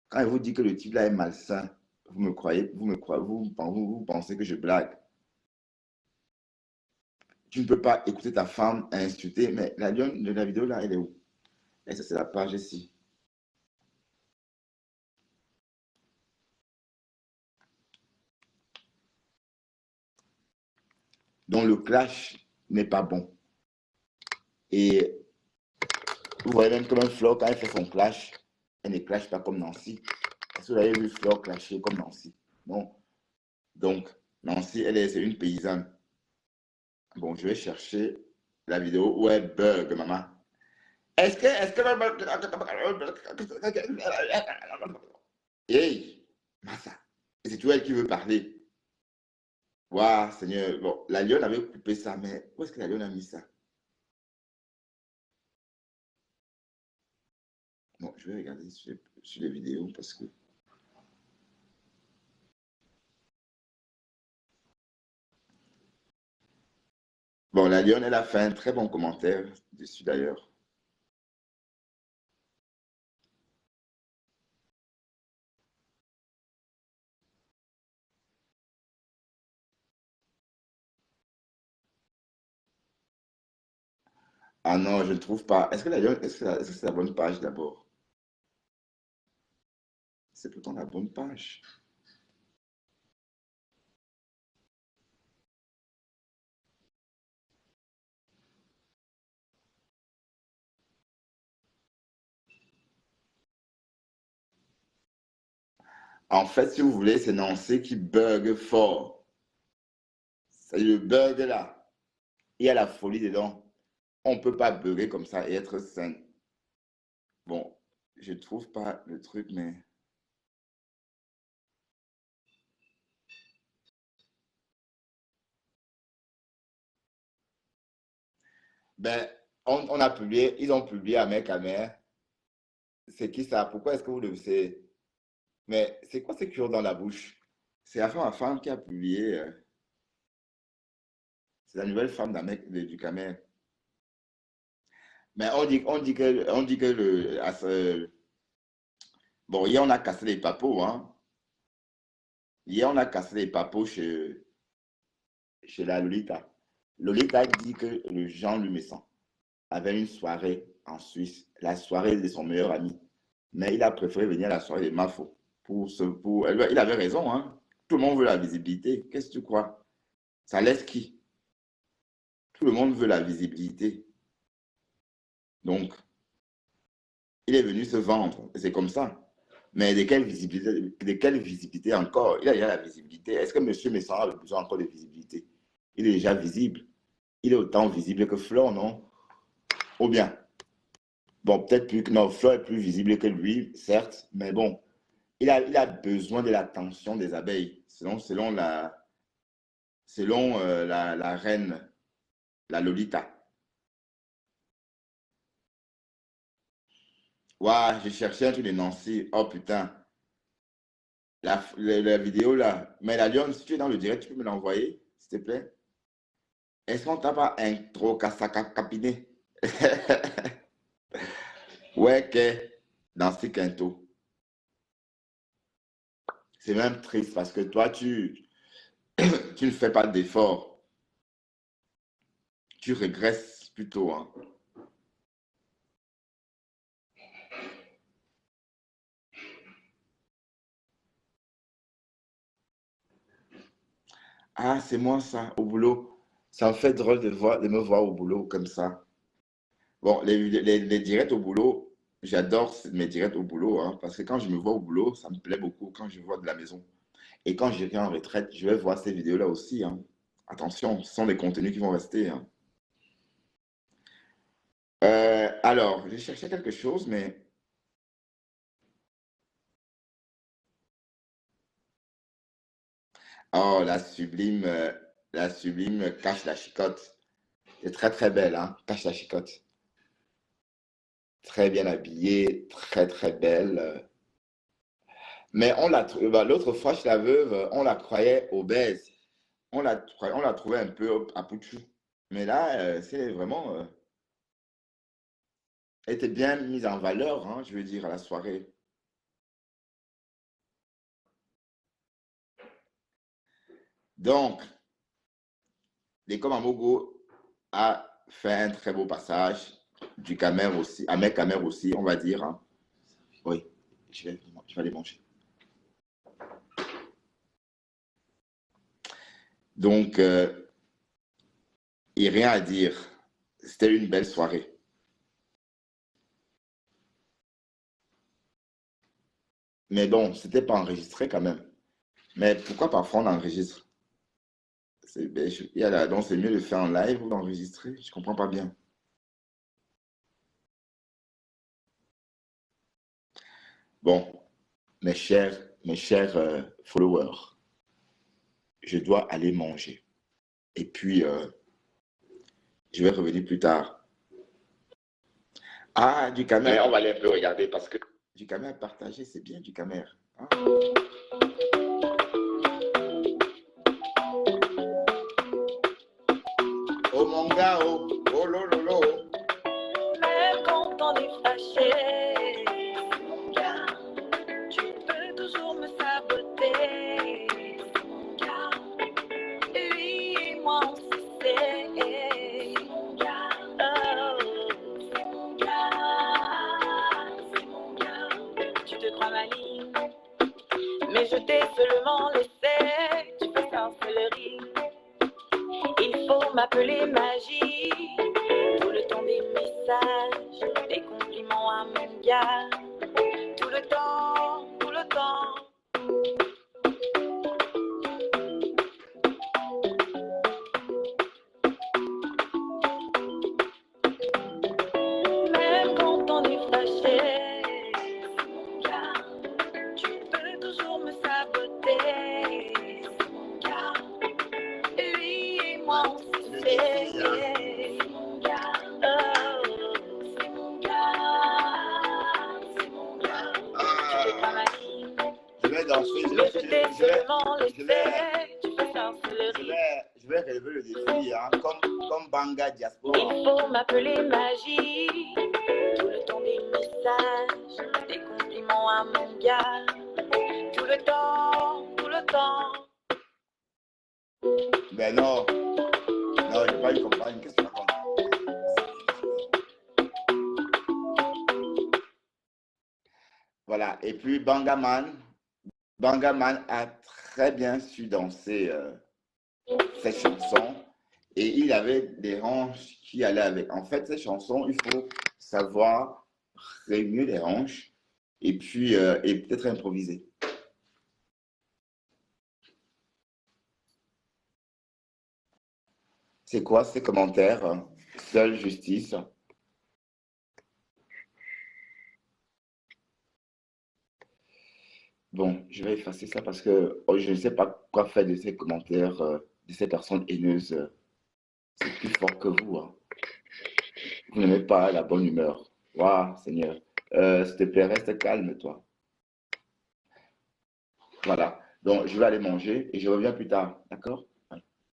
quand il vous dit que le type là est malsain, vous me croyez, vous pensez que je blague. Tu ne peux pas écouter ta femme insulter, mais la lionne de la vidéo là, elle est où? Et ça, c'est la page ici. Donc, le clash n'est pas bon. Et Vous voyez même que même Flore, quand elle fait son clash, elle ne clash pas comme Nancy. Est-ce que vous avez vu Flore clasher comme Nancy? Non. Donc, Nancy, c'est une paysanne. Bon, je vais chercher la vidéo où elle bug, maman. Est-ce que... Hey, Massa, c'est toi elle qui veut parler. Waouh, Seigneur. Bon, la lionne avait coupé ça, mais où est-ce que la lionne a mis ça? Bon, je vais regarder sur les vidéos parce que... Bon, la lionne, elle a fait un très bon commentaire dessus d'ailleurs. Ah non, je ne trouve pas. Est-ce que la lionne, est-ce que c'est la bonne page d'abord? C'est pourtant la bonne page. En fait, si vous voulez, c'est Nancy qui bug fort. C'est le bug là. Il y a la folie dedans. On ne peut pas bugger comme ça et être sain. Bon, je ne trouve pas le truc, mais... Ben, on a publié, ils ont publié à Mec à Mère. C'est qui ça? Pourquoi est-ce que vous le savez? Mais c'est quoi ces cure dans la bouche? C'est la femme qui a publié. C'est la nouvelle femme du Camer. Mais on dit que bon, hier on a cassé les papos, hein. Hier on a cassé les papos chez la Lolita. Lolita dit que le Jean Lumesson avait une soirée en Suisse, la soirée de son meilleur ami. Mais il a préféré venir à la soirée de Mafo. Il avait raison, hein. Tout le monde veut la visibilité. Qu'est-ce que tu crois? Ça laisse qui? Tout le monde veut la visibilité. Donc, il est venu se vendre. C'est comme ça. Mais de quelle visibilité encore? Il a déjà la visibilité. Est-ce que M. Messan a besoin encore de visibilité? Il est déjà visible. Il est autant visible que Flore, non? Ou bien? Bon, peut-être plus que... Non, Flore est plus visible que lui, certes. Mais bon, il a besoin de l'attention des abeilles. Selon la reine, la Lolita. Waouh, j'ai cherché un truc de Nancy. Oh putain. La vidéo là. Mais la lionne, si tu es dans le direct, tu peux me l'envoyer, s'il te plaît. Est-ce qu'on t'a pas intro capiné? Ouais, que Nancy Quinto. C'est même triste parce que toi, tu ne fais pas d'effort. Tu régresses plutôt, hein. Ah, c'est moi ça, au boulot. Ça me fait drôle de me voir au boulot comme ça. Bon, les directs au boulot, j'adore mes directs au boulot, hein, parce que quand je me vois au boulot, ça me plaît beaucoup quand je vois de la maison. Et quand j'irai en retraite, je vais voir ces vidéos-là aussi, hein. Attention, ce sont des contenus qui vont rester, hein. Alors, j'ai cherché quelque chose, mais... Oh, la sublime Cache la Chicotte. C'est très, très belle, hein, Cache la Chicotte. Très bien habillée, très, très belle. Mais l'autre fois, chez la veuve, on la croyait obèse. On la trouvait un peu à Pouchou. Mais là, c'est vraiment... elle était bien mise en valeur, hein, je veux dire, à la soirée. Donc, l'école Amogo a fait un très beau passage, du Camer aussi, à mes Camer aussi, on va dire, hein. Oui, je vais aller manger. Donc, il n'y a rien à dire. C'était une belle soirée. Mais bon, c'était pas enregistré quand même. Mais pourquoi parfois on enregistre? Donc c'est mieux de faire en live ou d'enregistrer. Je comprends pas bien. Bon, mes chers followers, je dois aller manger. Et puis, je vais revenir plus tard. Ah, du camère. On va aller un peu regarder parce que du camère partagé, c'est bien du camère. Ah. Oh mon gars, oh, oh lolo. Même quand on est fâché, mon gars, tu peux toujours me saboter. Mon gars, lui et moi on se sait. Mon gars, oh, c'est mon gars, tu te crois maligne, mais je t'ai seulement laissé. Tu fais sorcellerie. Il faut m'appeler magie. Tout le temps des messages, des compliments à mon gars. Tout le temps, tout le temps. Même quand on est fâché, mon gars, tu peux toujours me saboter. Mon gars, lui et moi on se sait. Mon gars, oh, c'est mon gars, c'est mon gars. Tu fais pas ma fille, Je vais danser. mais je t'ai seulement laissé. Tu fais sorcellerie. Je vais relever le défi, hein, comme Banga Diaspora. Il faut m'appeler magie. Tout le temps des messages, des compliments à mon gars. Tout le temps, tout le temps. Mais non, je n'ai pas eu compagne, qu'est-ce que tu racontes? Voilà, et puis Bangaman a très bien su danser cette chanson et il avait des hanches qui allaient avec. En fait, ces chansons, il faut savoir réunir les hanches et puis et peut-être improviser. C'est quoi ces commentaires? Seule justice. Bon, je vais effacer ça parce que je ne sais pas quoi faire de ces commentaires, de ces personnes haineuses. C'est plus fort que vous. Hein. Vous n'aimez pas la bonne humeur. Waouh, Seigneur. S'il te plaît, reste calme, toi. Voilà. Donc, je vais aller manger et je reviens plus tard. D'accord?